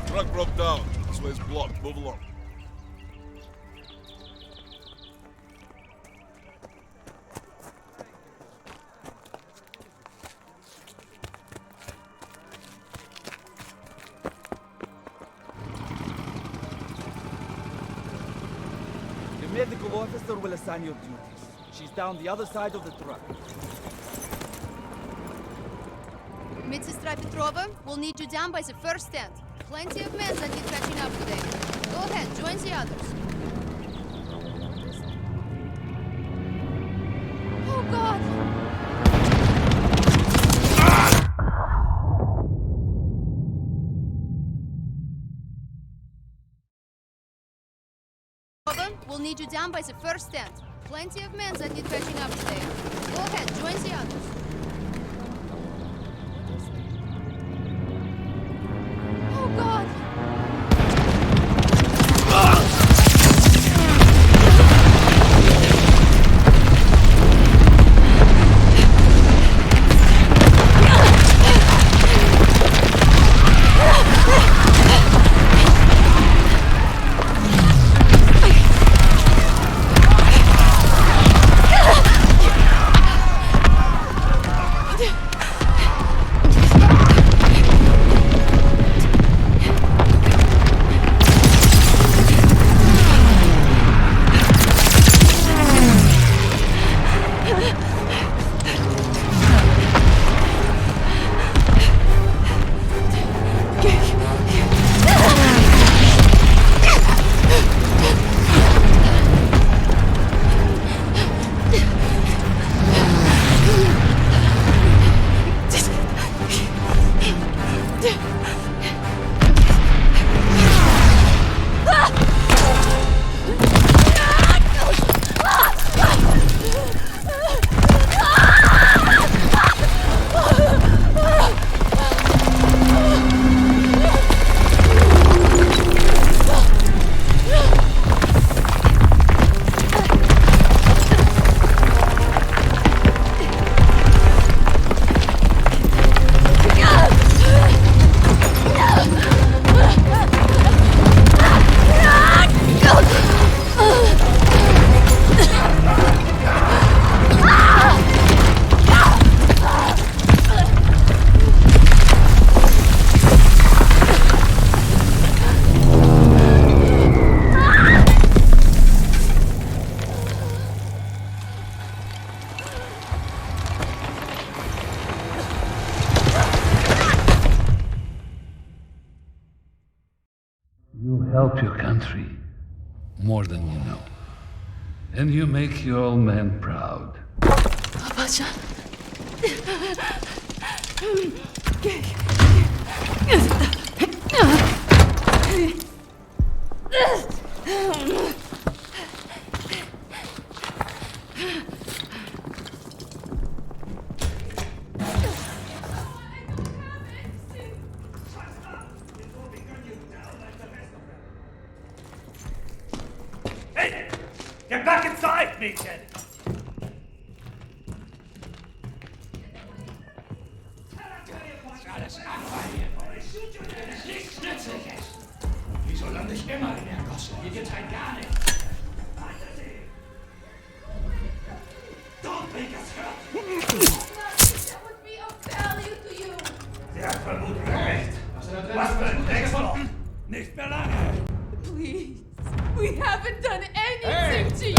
Truck broke down. This way's blocked. Move along. The medical officer will assign your duties. She's down the other side of the truck. Medsestra Petrova, we'll need you down by the first stand. Plenty of men that need catching up today. Go ahead, join the others. Oh, God! We'll need you down by the first stand. Plenty of men that need fetching up today. Go ahead, join the others. Oh, God! You help your country more than you know. And you make your old man proud. Paşa. Hey! Get back inside, meathead! Alles abfallen. Nichts Nützliches. Wieso lande ich immer in der Gosse? Hier gibt's halt gar nichts. Don't make us hurt. That would be of value to you. Sie hat vermutlich recht. Was für ein Drecksloch. Nicht mehr lange. Please. We haven't done anything to you.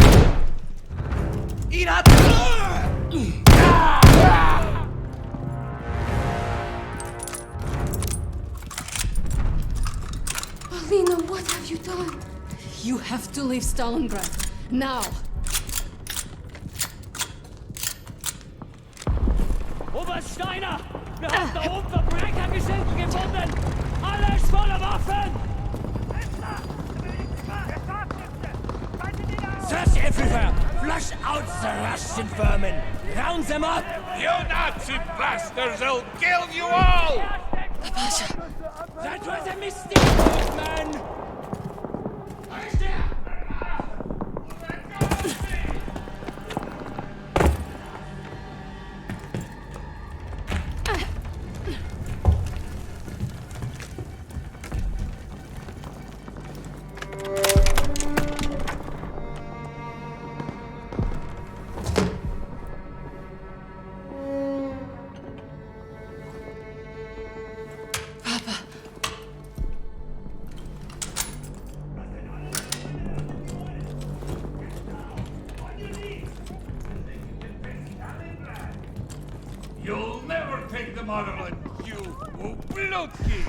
Ihn ab! Alina, what have you done? You have to leave Stalingrad. Now! Oberst Steiner! Wir haben da oben Verbrechergeschichten gefunden! Alles voller Waffen! Search everywhere! Flush out the Russian vermin! Round them up! You Nazi bastards! They'll kill you all! That was a mistake, man! You'll never take the motherland, you ублюдки!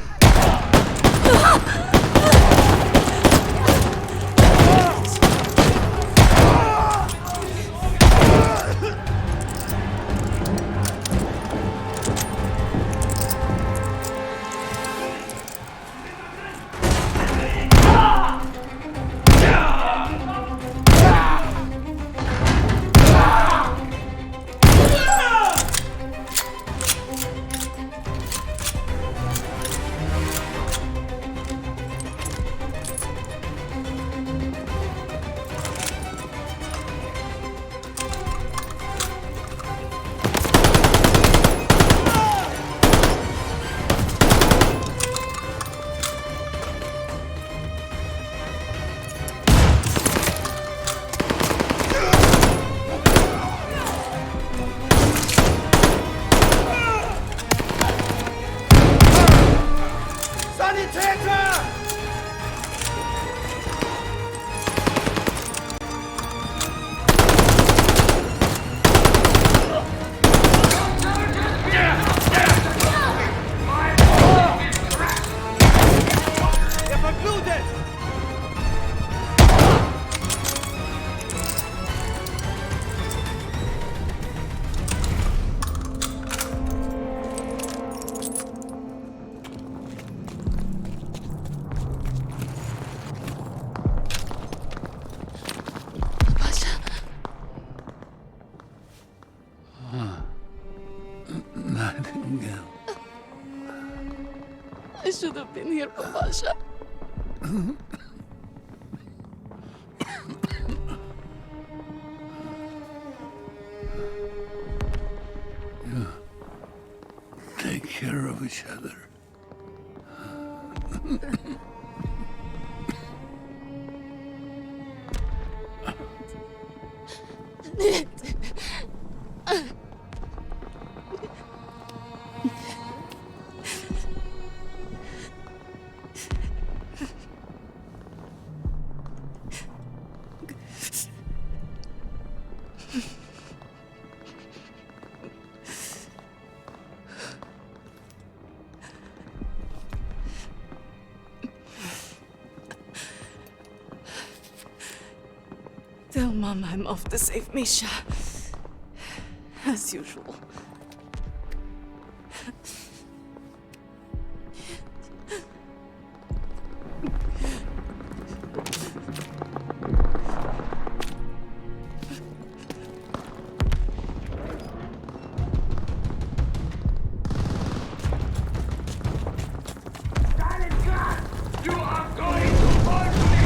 I should have been here, Papasha. Yeah. Take care of each other. Tell Mom I'm off to save Misha. As usual. You are going to hurt me!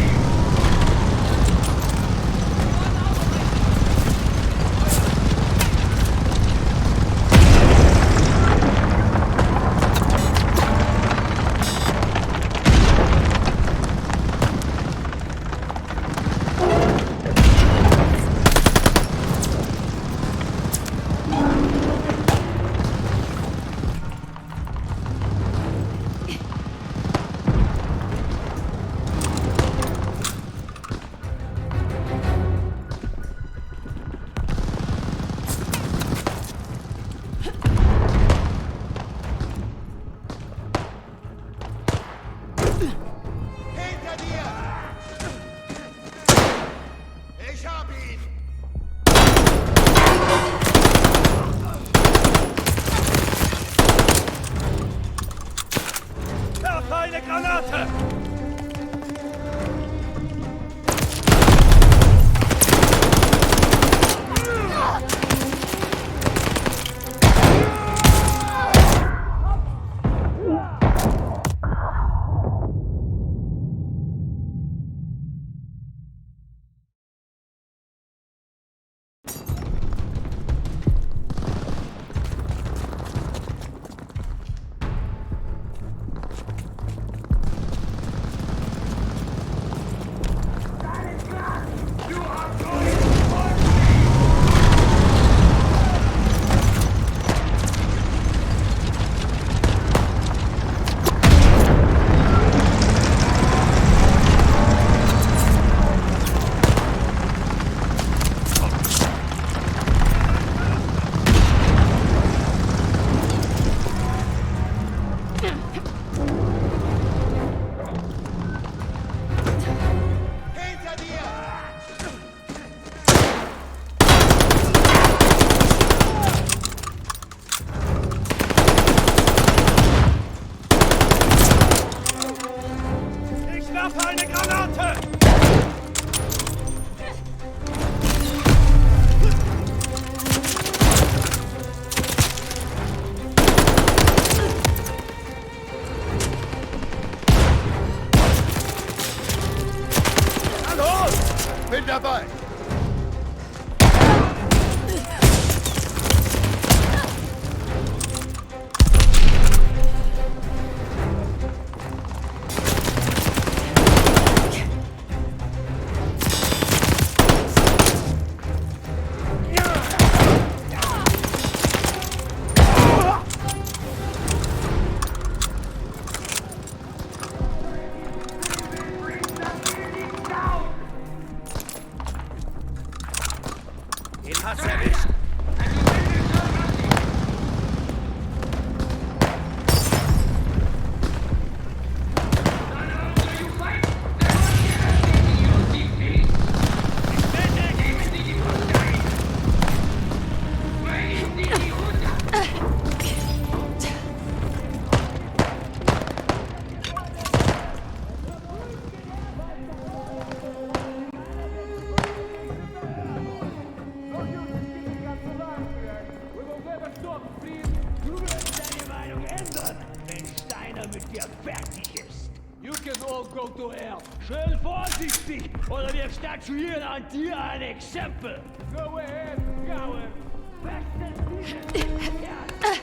du her! Schön vorsichtig, oder wir statuieren an dir ein Exempel! Go ahead, coward!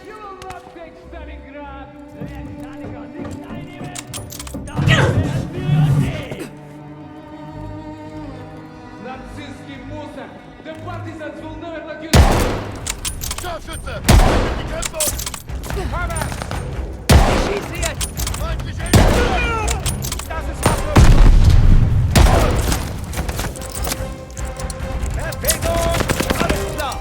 You will not take Stalingrad! Stalingrad nicht einnehmen! Das werden wir nicht! Нацистский мусор! The partisans will never let you down! Scharfschütze! Die Kämpfer! Hammer! Schieß jetzt! Feindliche Das ist Waffe! Verpflegung! Alles klar!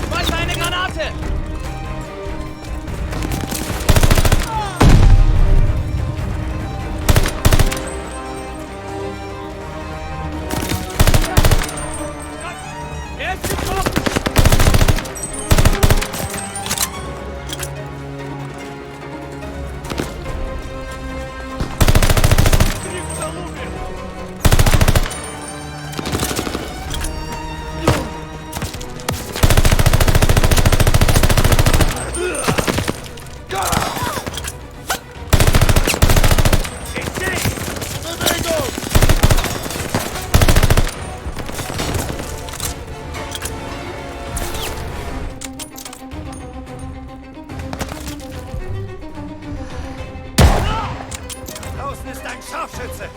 Schmeiß eine Granate! Er ist getroffen! Draußen ist ein Scharfschütze!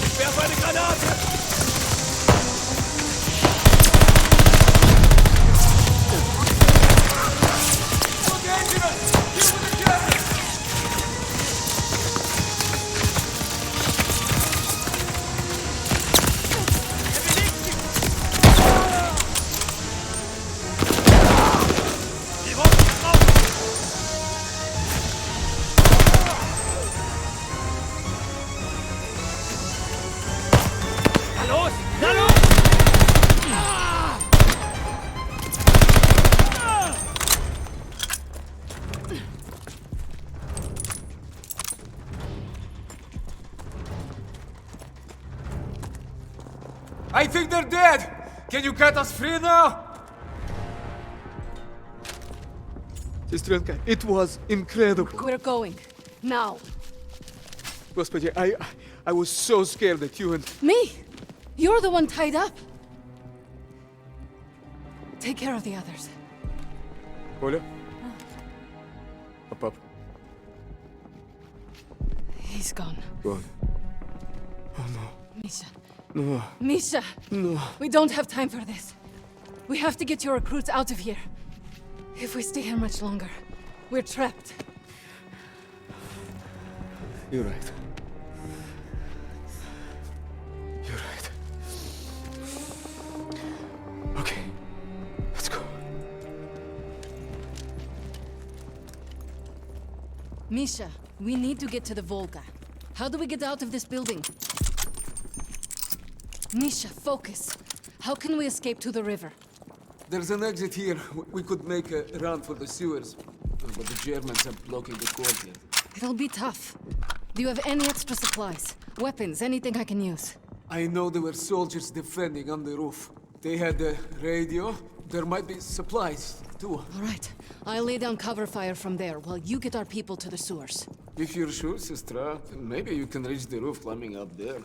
Ich werfe eine Granate! Los! Na los! I think they're dead! Can you cut us free now? Сестренка, it was incredible. We're going. Now. Господи, I was so scared that you and... Me? You're the one tied up. Take care of the others. Оля? А пап? He's gone. Gone. Oh no. Misha. No. Misha! No. We don't have time for this. We have to get your recruits out of here. If we stay here much longer, we're trapped. You're right. You're right. Okay. Let's go. Misha, we need to get to the Volga. How do we get out of this building? Misha, focus. How can we escape to the river? There's an exit here. We could make a run for the sewers. But the Germans are blocking the courtyard. It'll be tough. Do you have any extra supplies? Weapons, anything I can use? I know there were soldiers defending on the roof. They had a radio. There might be supplies, too. All right. I'll lay down cover fire from there while you get our people to the sewers. If you're sure, Sestra, maybe you can reach the roof climbing up there.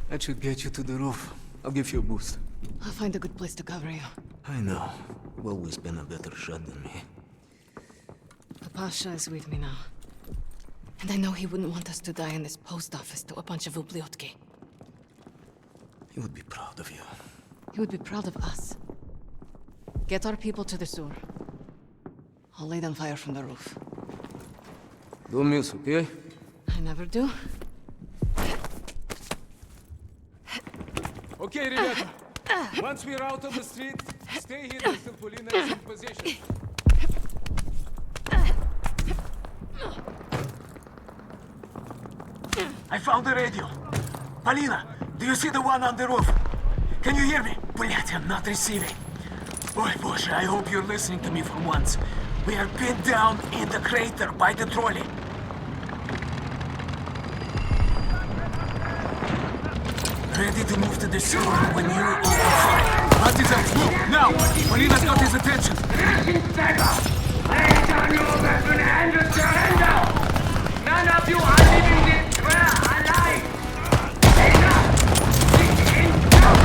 That should get you to the roof. I'll give you a boost. I'll find a good place to cover you. I know. You've always been a better shot than me. The Pasha is with me now. And I know he wouldn't want us to die in this post office to a bunch of ubliotki. He would be proud of you. He would be proud of us. Get our people to the sewer. I'll lay down fire from the roof. Don't miss, okay? I never do. Okay, ребята. Once we're out of the street, stay here until Polina is in position. I found the radio. Polina, do you see the one on the roof? Can you hear me? Блять, I'm not receiving. Boy, Bosche, I hope you're listening to me for once. We are pinned down in the crater by the trolley. Ready to move to the sewer when you open fire. Artisans, move! Now! Polina's got his attention. Lay down your weapon and surrender! None of you are leaving this square alive! Enough! Enough!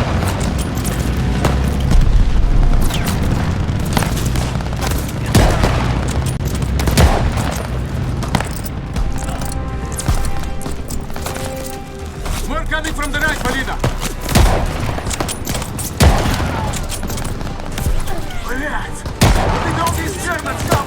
More coming from the right, Polina! Блядь! Look at all these German stuff!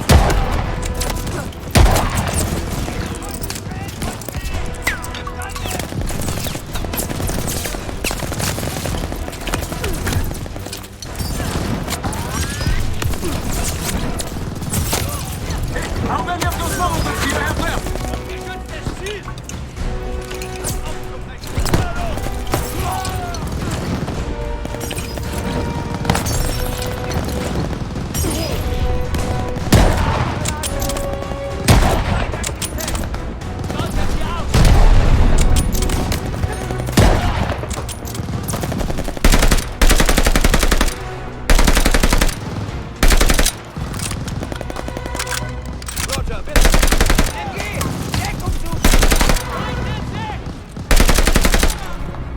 Hey, how many of those Molotovs do you have left?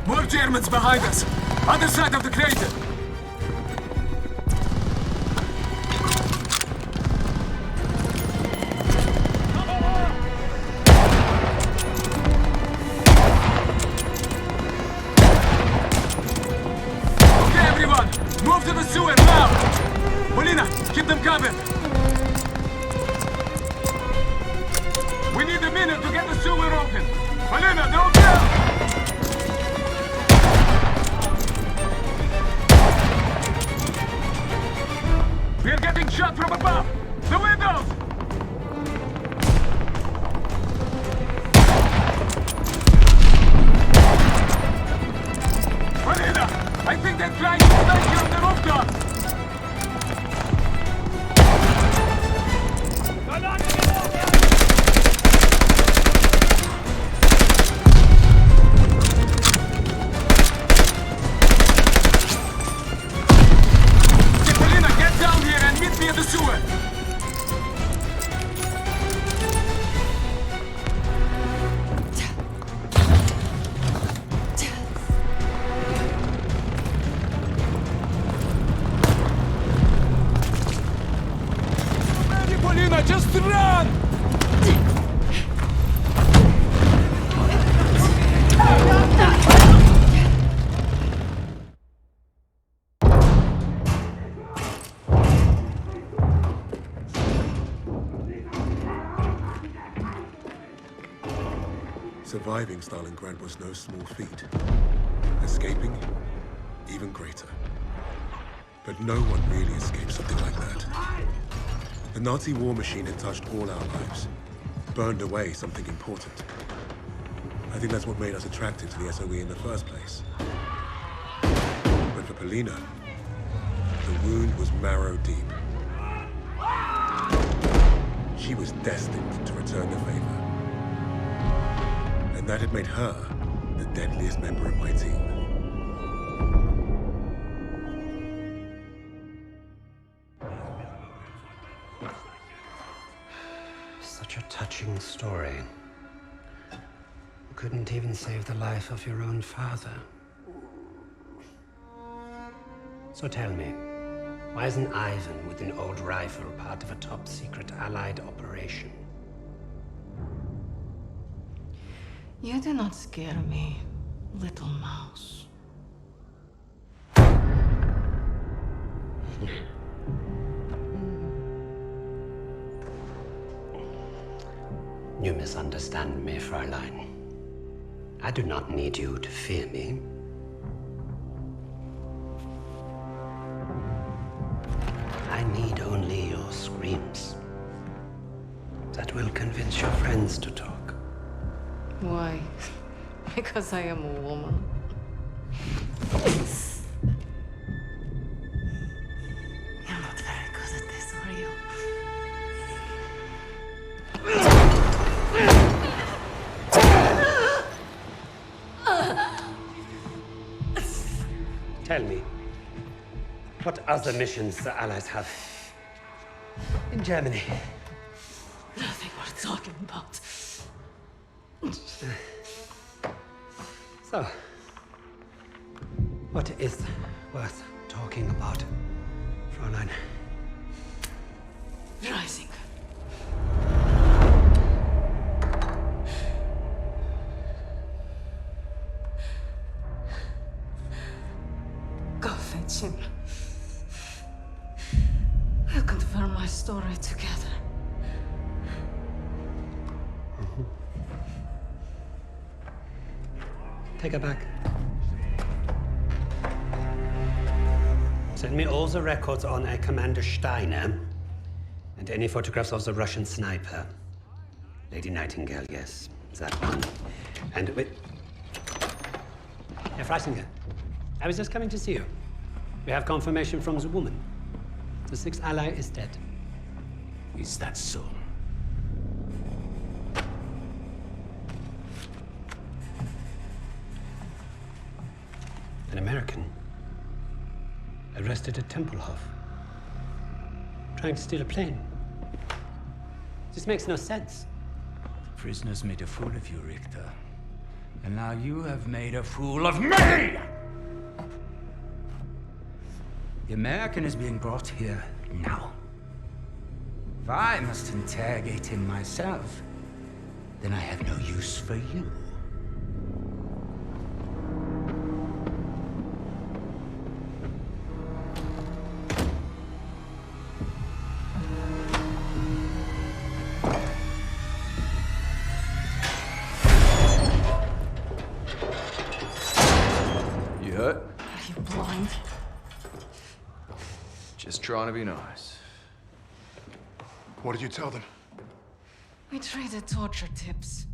More Germans behind us! Other side of the crater! Okay, everyone! Move to the sewer now! Polina, keep them covered! We need a minute to get the sewer open! Polina, don't go! We're getting shot from above! The windows! Polina! I think they're trying to snipe you on the rooftop! Meet me at the sewer! Ready, Polina, just run! Surviving Stalingrad was no small feat. Escaping, even greater. But no one really escaped something like that. The Nazi war machine had touched all our lives, burned away something important. I think that's what made us attracted to the SOE in the first place. But for Polina, the wound was marrow deep. She was destined to return the favor. And that had made her the deadliest member of my team. Such a touching story. You couldn't even save the life of your own father. So tell me, why isn't Ivan with an old rifle part of a top-secret Allied operation? You do not scare me, little mouse. You misunderstand me, Fräulein. I do not need you to fear me. I need only your screams. That will convince your friends to talk. Why? Because I am a woman. You're not very good at this, are you? Tell me, what other missions the Allies have in Germany? Nothing worth talking about. So, what is worth talking about, Fräulein? Rising. Go fetch him. We'll confirm my story together. Take her back. Send me all the records on a Commander Steiner and any photographs of the Russian sniper. Lady Nightingale, yes, that one. And wait. Herr Freisinger, I was just coming to see you. We have confirmation from the woman. The sixth ally is dead. Is that so? An American arrested at Tempelhof, trying to steal a plane. This makes no sense. The prisoners made a fool of you, Richter. And now you have made a fool of me! The American is being brought here now. If I must interrogate him myself, then I have no use for you. You hurt? Are you blind? Just trying to be nice. What did you tell them? We traded torture tips.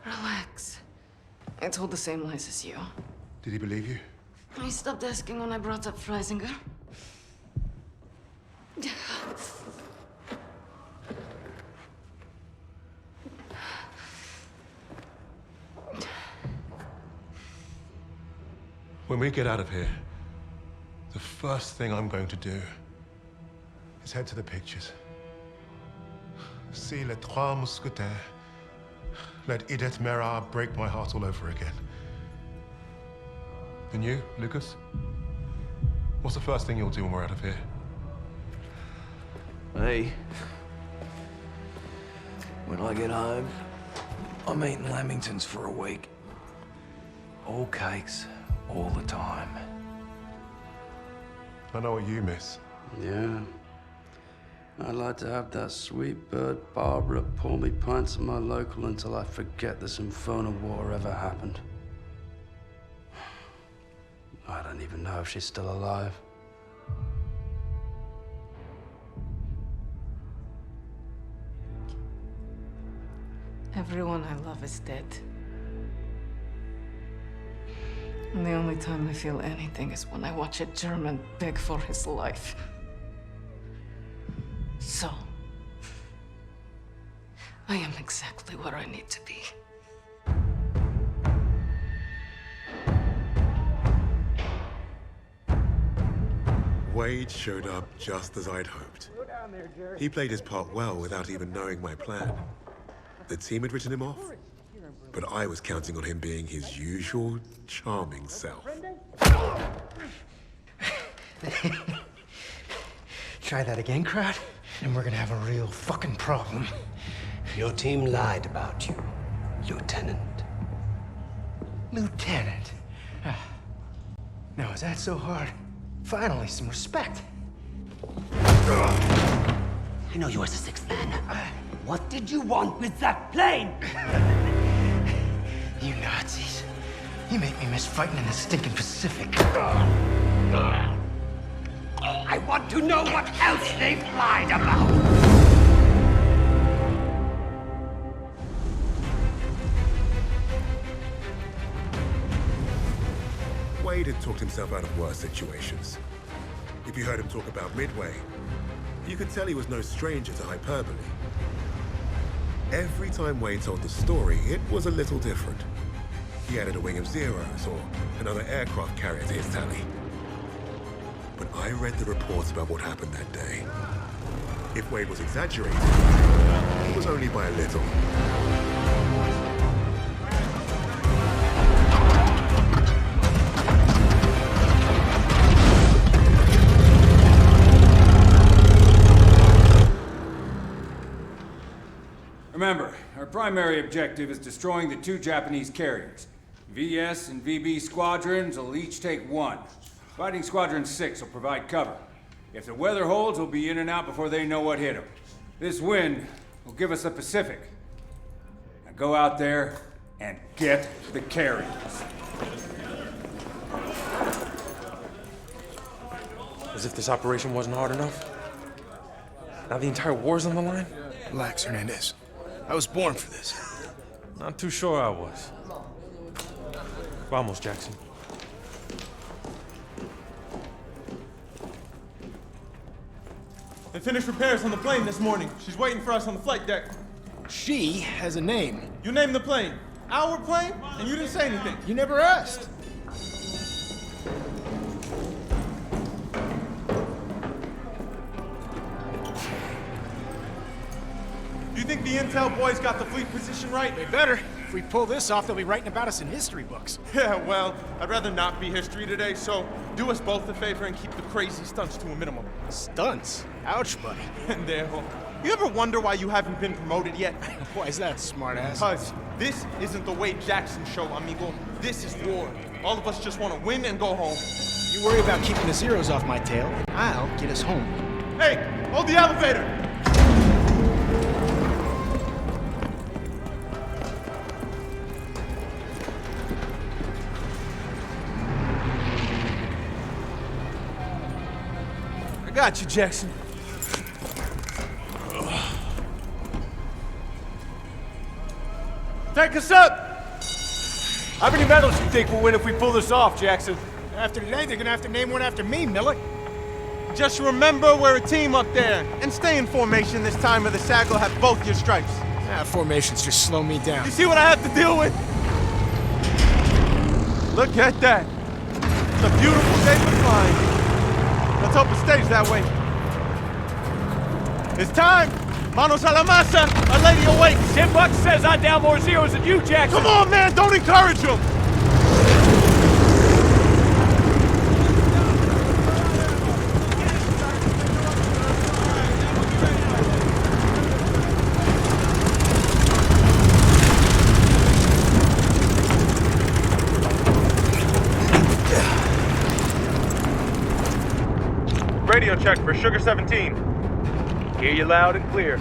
Relax. I told the same lies as you. Did he believe you? He stopped asking when I brought up Freisinger. When we get out of here, the first thing I'm going to do is head to the pictures. See Les Trois Mousquetaires. Let Edith Merard break my heart all over again. And you, Lucas? What's the first thing you'll do when we're out of here? Hey. When I get home, I'm eating Lamingtons for a week. All cakes, all the time. I know what you miss. Yeah. I'd like to have that sweet bird Barbara pour me pints of my local until I forget this infernal war ever happened. I don't even know if she's still alive. Everyone I love is dead. And the only time I feel anything is when I watch a German beg for his life. So, I am exactly where I need to be. Wade showed up just as I'd hoped. He played his part well without even knowing my plan. The team had written him off, but I was counting on him being his usual charming self. Try that again, Crowd, and we're gonna have a real fucking problem. Your team lied about you, Lieutenant. Lieutenant? Now, is that so hard? Finally, some respect. I know you were the sixth man. What did you want with that plane? You Nazis. You make me miss fighting in the stinking Pacific. I want to know what else they've lied about. Wade had talked himself out of worse situations. If you heard him talk about Midway, you could tell he was no stranger to hyperbole. Every time Wade told the story, it was a little different. He added a wing of Zeros or another aircraft carrier to his tally. But I read the reports about what happened that day. If Wade was exaggerating, it was only by a little. Remember, our primary objective is destroying the 2 Japanese carriers. VS and VB squadrons will each take 1. Fighting Squadron 6 will provide cover. If the weather holds, we'll be in and out before they know what hit them. This wind will give us the Pacific. Now go out there and get the carriers. As if this operation wasn't hard enough. Now the entire war's on the line? Relax, Hernandez. I was born for this. Not too sure I was. Vamos, Jackson. They finished repairs on the plane this morning. She's waiting for us on the flight deck. She has a name. You named the plane. Our plane? And you didn't say anything. You never asked. Do you think the intel boys got the fleet position right? They better. If we pull this off, they'll be writing about us in history books. Yeah, well, I'd rather not be history today, so do us both a favor and keep the crazy stunts to a minimum. Stunts? Ouch, buddy. Pendejo. You ever wonder why you haven't been promoted yet? Why is that, smartass? Because this isn't the Wade Jackson show, amigo. This is war. All of us just want to win and go home. You worry about keeping the Zeros off my tail, and I'll get us home. Hey, hold the elevator! I got you, Jackson. Take us up! How many medals you think we'll win if we pull this off, Jackson? After today, they're gonna have to name one after me, Millet. Just remember we're a team up there. And stay in formation this time or the SAG will have both your stripes. Formations just slow me down. You see what I have to deal with? Look at that. It's a beautiful day for flying. Let's hope it stays that way. It's time! Manos a la masa! Our lady awakes! 10 bucks says I down more Zeros than you, Jackson! Come on, man! Don't encourage him! Radio check for Sugar 17. Hear you loud and clear.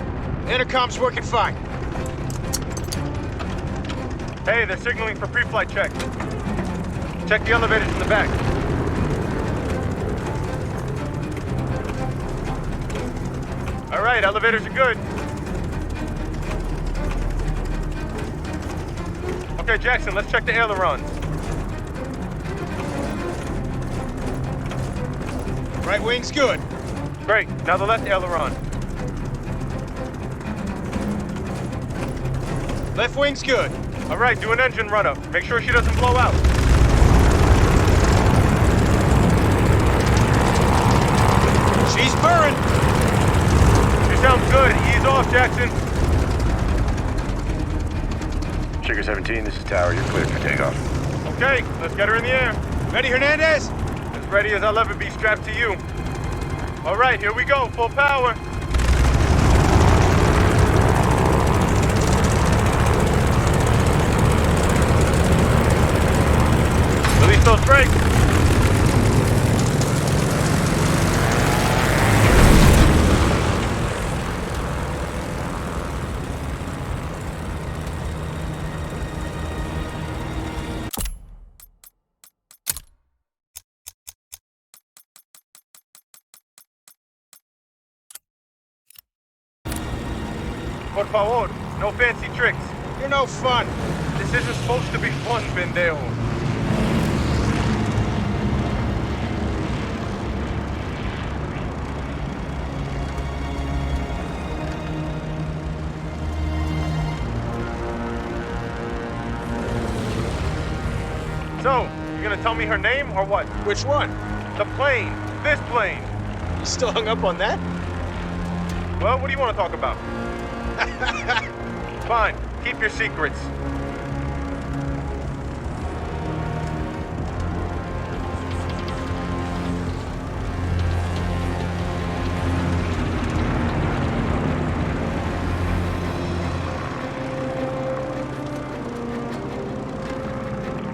Intercom's working fine. Hey, they're signaling for pre-flight check. Check the elevators in the back. All right, elevators are good. Okay, Jackson, let's check the ailerons. Right wing's good. Great, now the left aileron. Left wing's good. All right, do an engine run-up. Make sure she doesn't blow out. She's burned. She sounds good. Ease off, Jackson. Sugar 17, this is Tower. You're cleared for takeoff. Okay, let's get her in the air. Ready, Hernandez? As ready as I'll ever be strapped to you. All right, here we go. Full power. Release those brakes. Por favor, no fancy tricks. You're no fun. This isn't supposed to be fun, pendejo. So, you gonna tell me her name or what? Which one? The plane. This plane. You still hung up on that? Well, what do you want to talk about? Fine. Keep your secrets.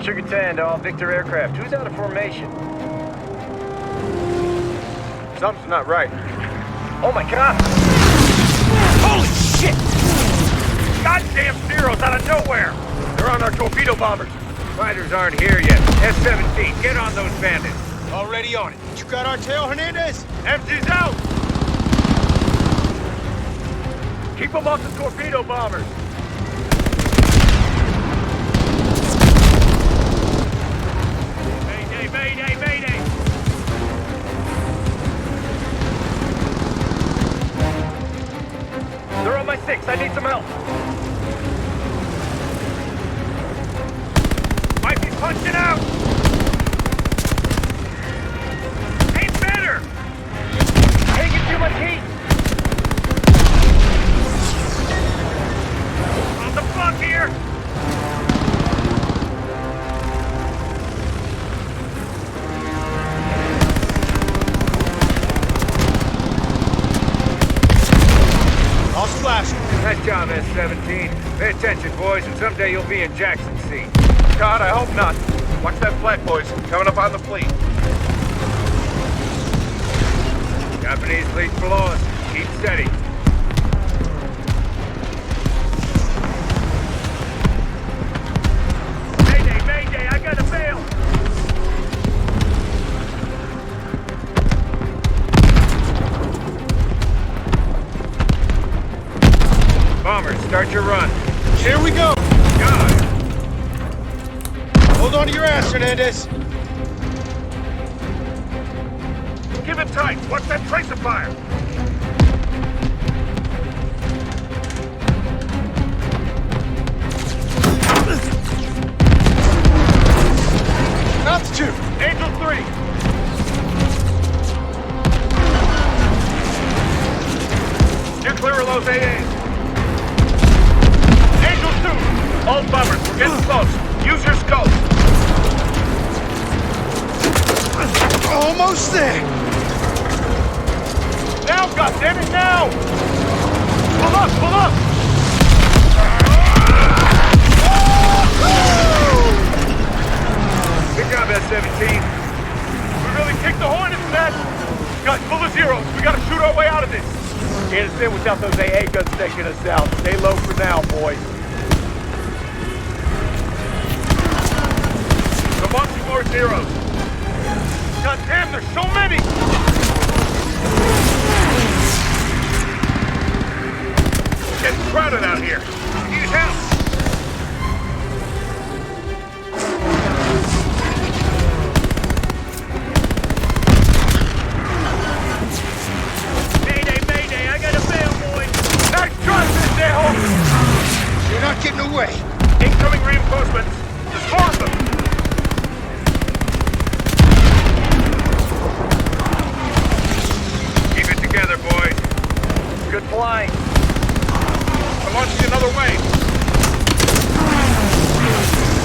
Sugar 10 to all Victor aircraft. Who's out of formation? Something's not right. Oh my god! Holy shit! Goddamn Zeros out of nowhere! They're on our torpedo bombers. Fighters aren't here yet. S-17, get on those bandits. Already on it. You got our tail, Hernandez? MG's out! Keep them off the torpedo bombers. Mayday, mayday, mayday! They're on my 6. I need some help. Might be punching out! Ain't better! Can't get too much heat! On the front here! I'll splash him. Nice job, S-17. Pay attention, boys, and someday you'll be in Jackson's seat. God, I hope not. Watch that flag, boys. Coming up on the fleet. Japanese fleet below us. Keep steady. Mayday, mayday, I gotta bail! Bombers, start your run. Here we go! God! Hold on to your ass, Hernandez! Give it tight! Watch that tracer fire! Altitude! Angel 3! You're clear of those AAs! Angel 2! All bombers, we're getting close. Use your scope. Almost there! Now, goddammit, now! Pull up, pull up! Good job, S-17. We really kicked the Hornets, man! Guys, pull the Zeros. We gotta shoot our way out of this. Can't us in without those AA guns taking us out. Stay low for now, boys. Come on, some more Zeros. God damn, there's so many! It's getting crowded out here. We need help. Mayday, mayday, I gotta bail, boys. Nice try, Pendejo! You're not getting away. Incoming reinforcements. There's more of them. Together, boys. Good flying. I'm launching another wave.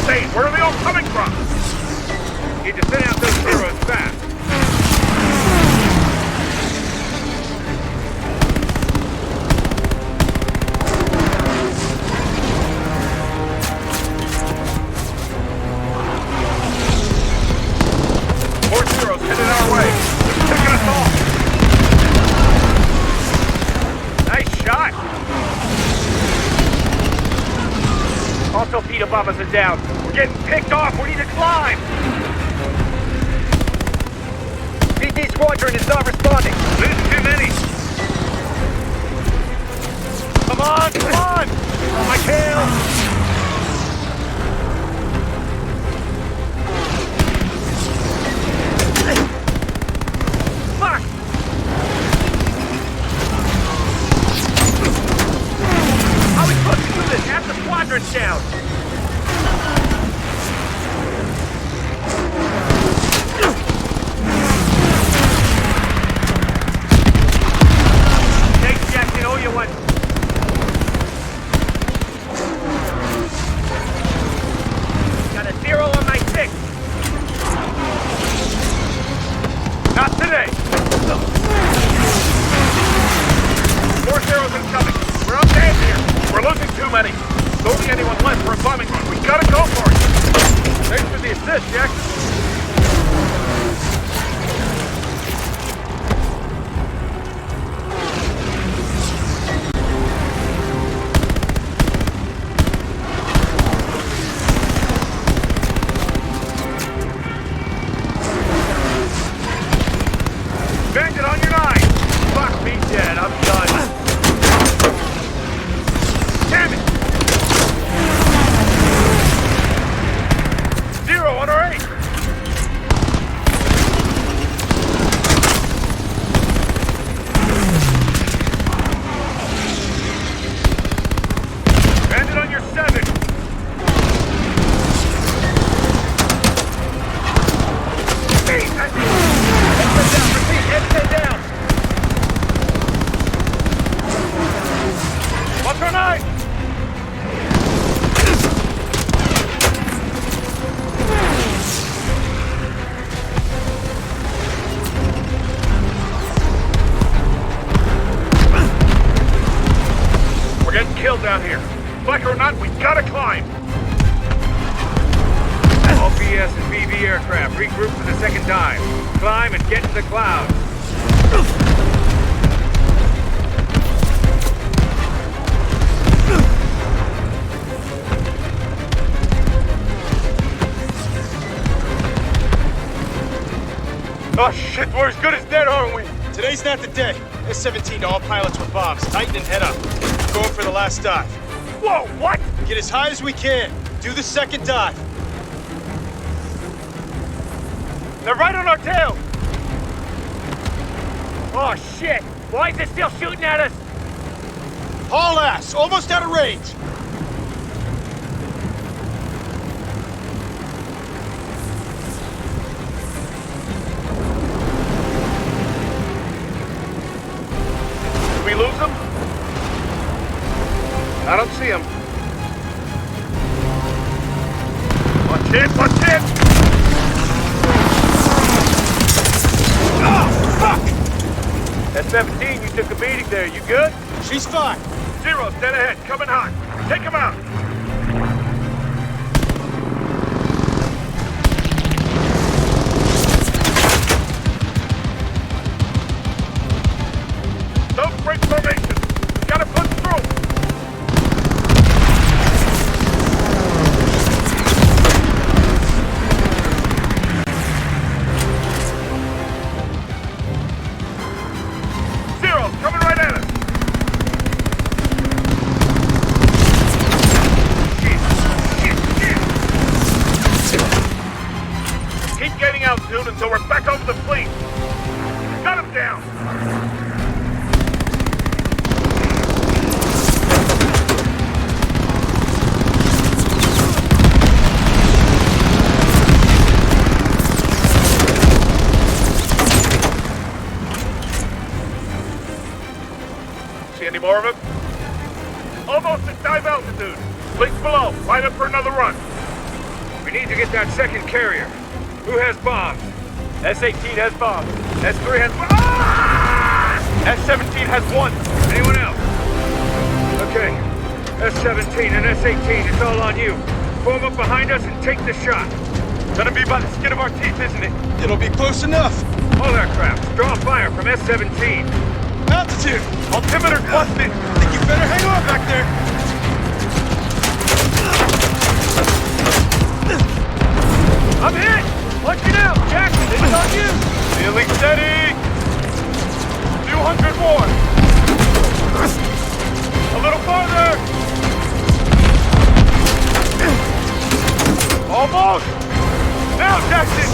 Hey, where are they all coming from? Need to send out those Zeros fast. More Zeros headed our way. They're taking us off. Nice shot! All torpedo bombers are down. We're getting picked off. We need to climb. PT Squadron is not responding. There's too many. Come on, come on! On my tail! Fuck! How are we supposed to do this? Half the squadron's down! that, Jackson? Bandit on your 9! Fuck me dead, I'm done. Damn it! Zero on our 8! Bandit on your 7! Head down! What's our 9? We're getting killed down here. Like or not, we gotta climb! All BS and BB aircraft, regroup for the second dive. Climb and get to the clouds. Oh shit, we're as good as dead, aren't we? Today's not the day. S-17 to all pilots with bombs. Tighten and head up. Going for the last dive. Whoa, what? Get as high as we can. Do the second dive. They're right on our tail! Oh shit! Why is it still shooting at us? Haul ass! Almost out of range! Did we lose them? I don't see them. Punch in, punch in! Oh, fuck! S-17, you took a beating there. You good? She's fine. Zero's dead ahead. Coming hot. Take him out. Don't break formation. Gotta push through. Coming right at us! Shit! Keep getting out, dude, until we're back over the fleet! Cut him down! See any more of him? Almost at dive altitude. Fleet's below. Line up for another run. We need to get that second carrier. Who has bombs? S-18 has bombs. S-3 has... Ah! S-17 has 1. Anyone else? Okay. S-17 and S-18, it's all on you. Form up behind us and take the shot. Gonna be by the skin of our teeth, isn't it? It'll be close enough. All aircraft, draw fire from S-17. Altitude! Altimeter's busted! Think you better hang on back there! I'm hit! Punch it out! Jackson, it's on you! Feeling steady! 200 more! A little farther! Almost! Now, Jackson!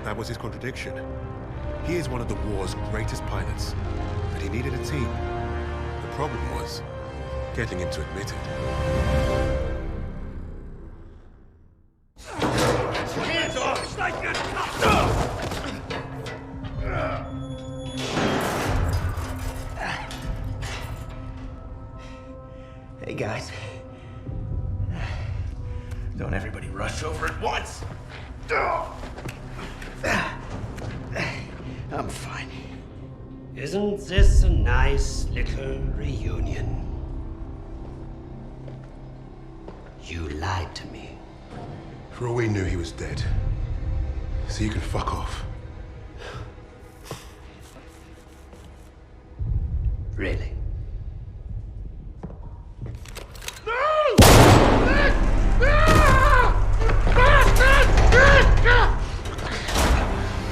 That was his contradiction. He is one of the war's greatest pilots, but he needed a team. The problem was getting him to admit it. Hands off! It's like this! Hey, guys. Don't everybody rush over at once. I'm fine. Isn't this a nice little reunion? You lied to me. For all we knew, he was dead. So you can fuck off. Really?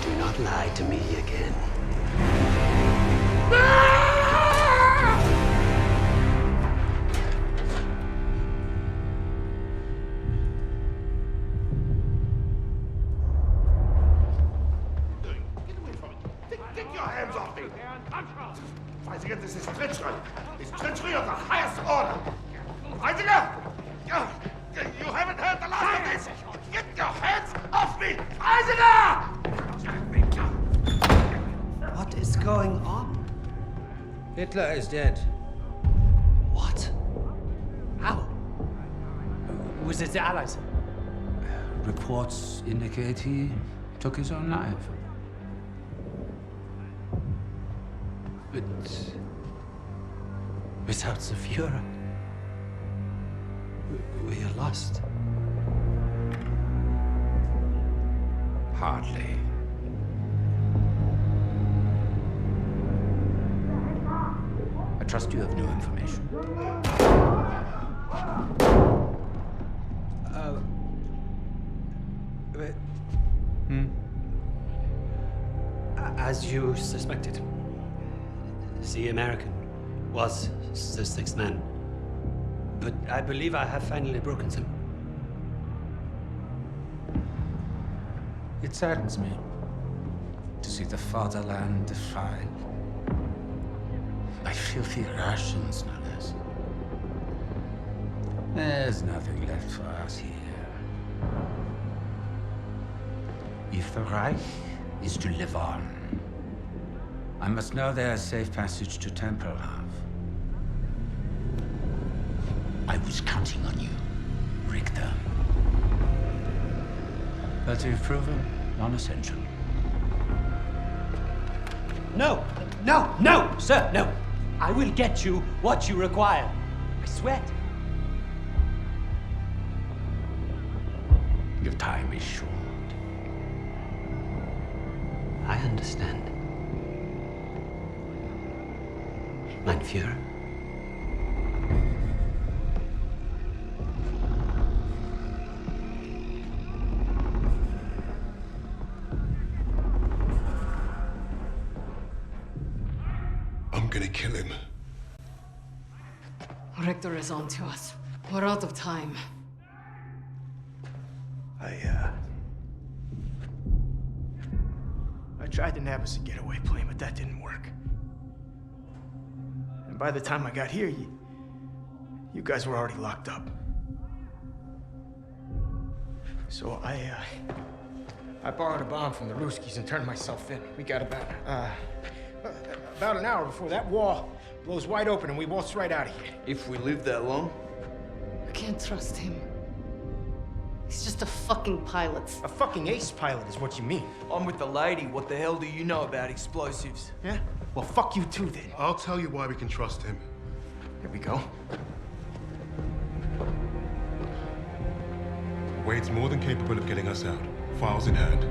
Do not lie to me again. Get your hands off me! Weisiger, this is treachery! It's treachery of the highest order! Weisiger! You haven't heard the last of this! Get your hands off me! Weisiger! What is going on? Hitler is dead. What? How? Was it the Allies? Reports indicate he took his own life. But without the Führer, we are lost. Hardly. I trust you have new information. As you suspected, the American was the sixth man. But I believe I have finally broken them. It saddens me to see the fatherland defiled by filthy Russians, no less. There's nothing left for us here. If the Reich is to live on, I must know there's safe passage to Tempelhof. I was counting on you, Richter. But you've proven non-essential. No, sir, no. I will get you what you require. I swear. Your time is short. I understand. Mein Führer. I'm gonna kill him. Richter is on to us. We're out of time. I tried to nab us a getaway plane, but that didn't work. And by the time I got here, you guys were already locked up. So I borrowed a bomb from the Ruskies and turned myself in. We got about an hour before that wall blows wide open and we waltz right out of here. If we live that long? I can't trust him. He's just a fucking pilot. A fucking ace pilot is what you mean. I'm with the lady. What the hell do you know about explosives? Yeah? Well, fuck you too, then. I'll tell you why we can trust him. Here we go. Wade's more than capable of getting us out. Files in hand.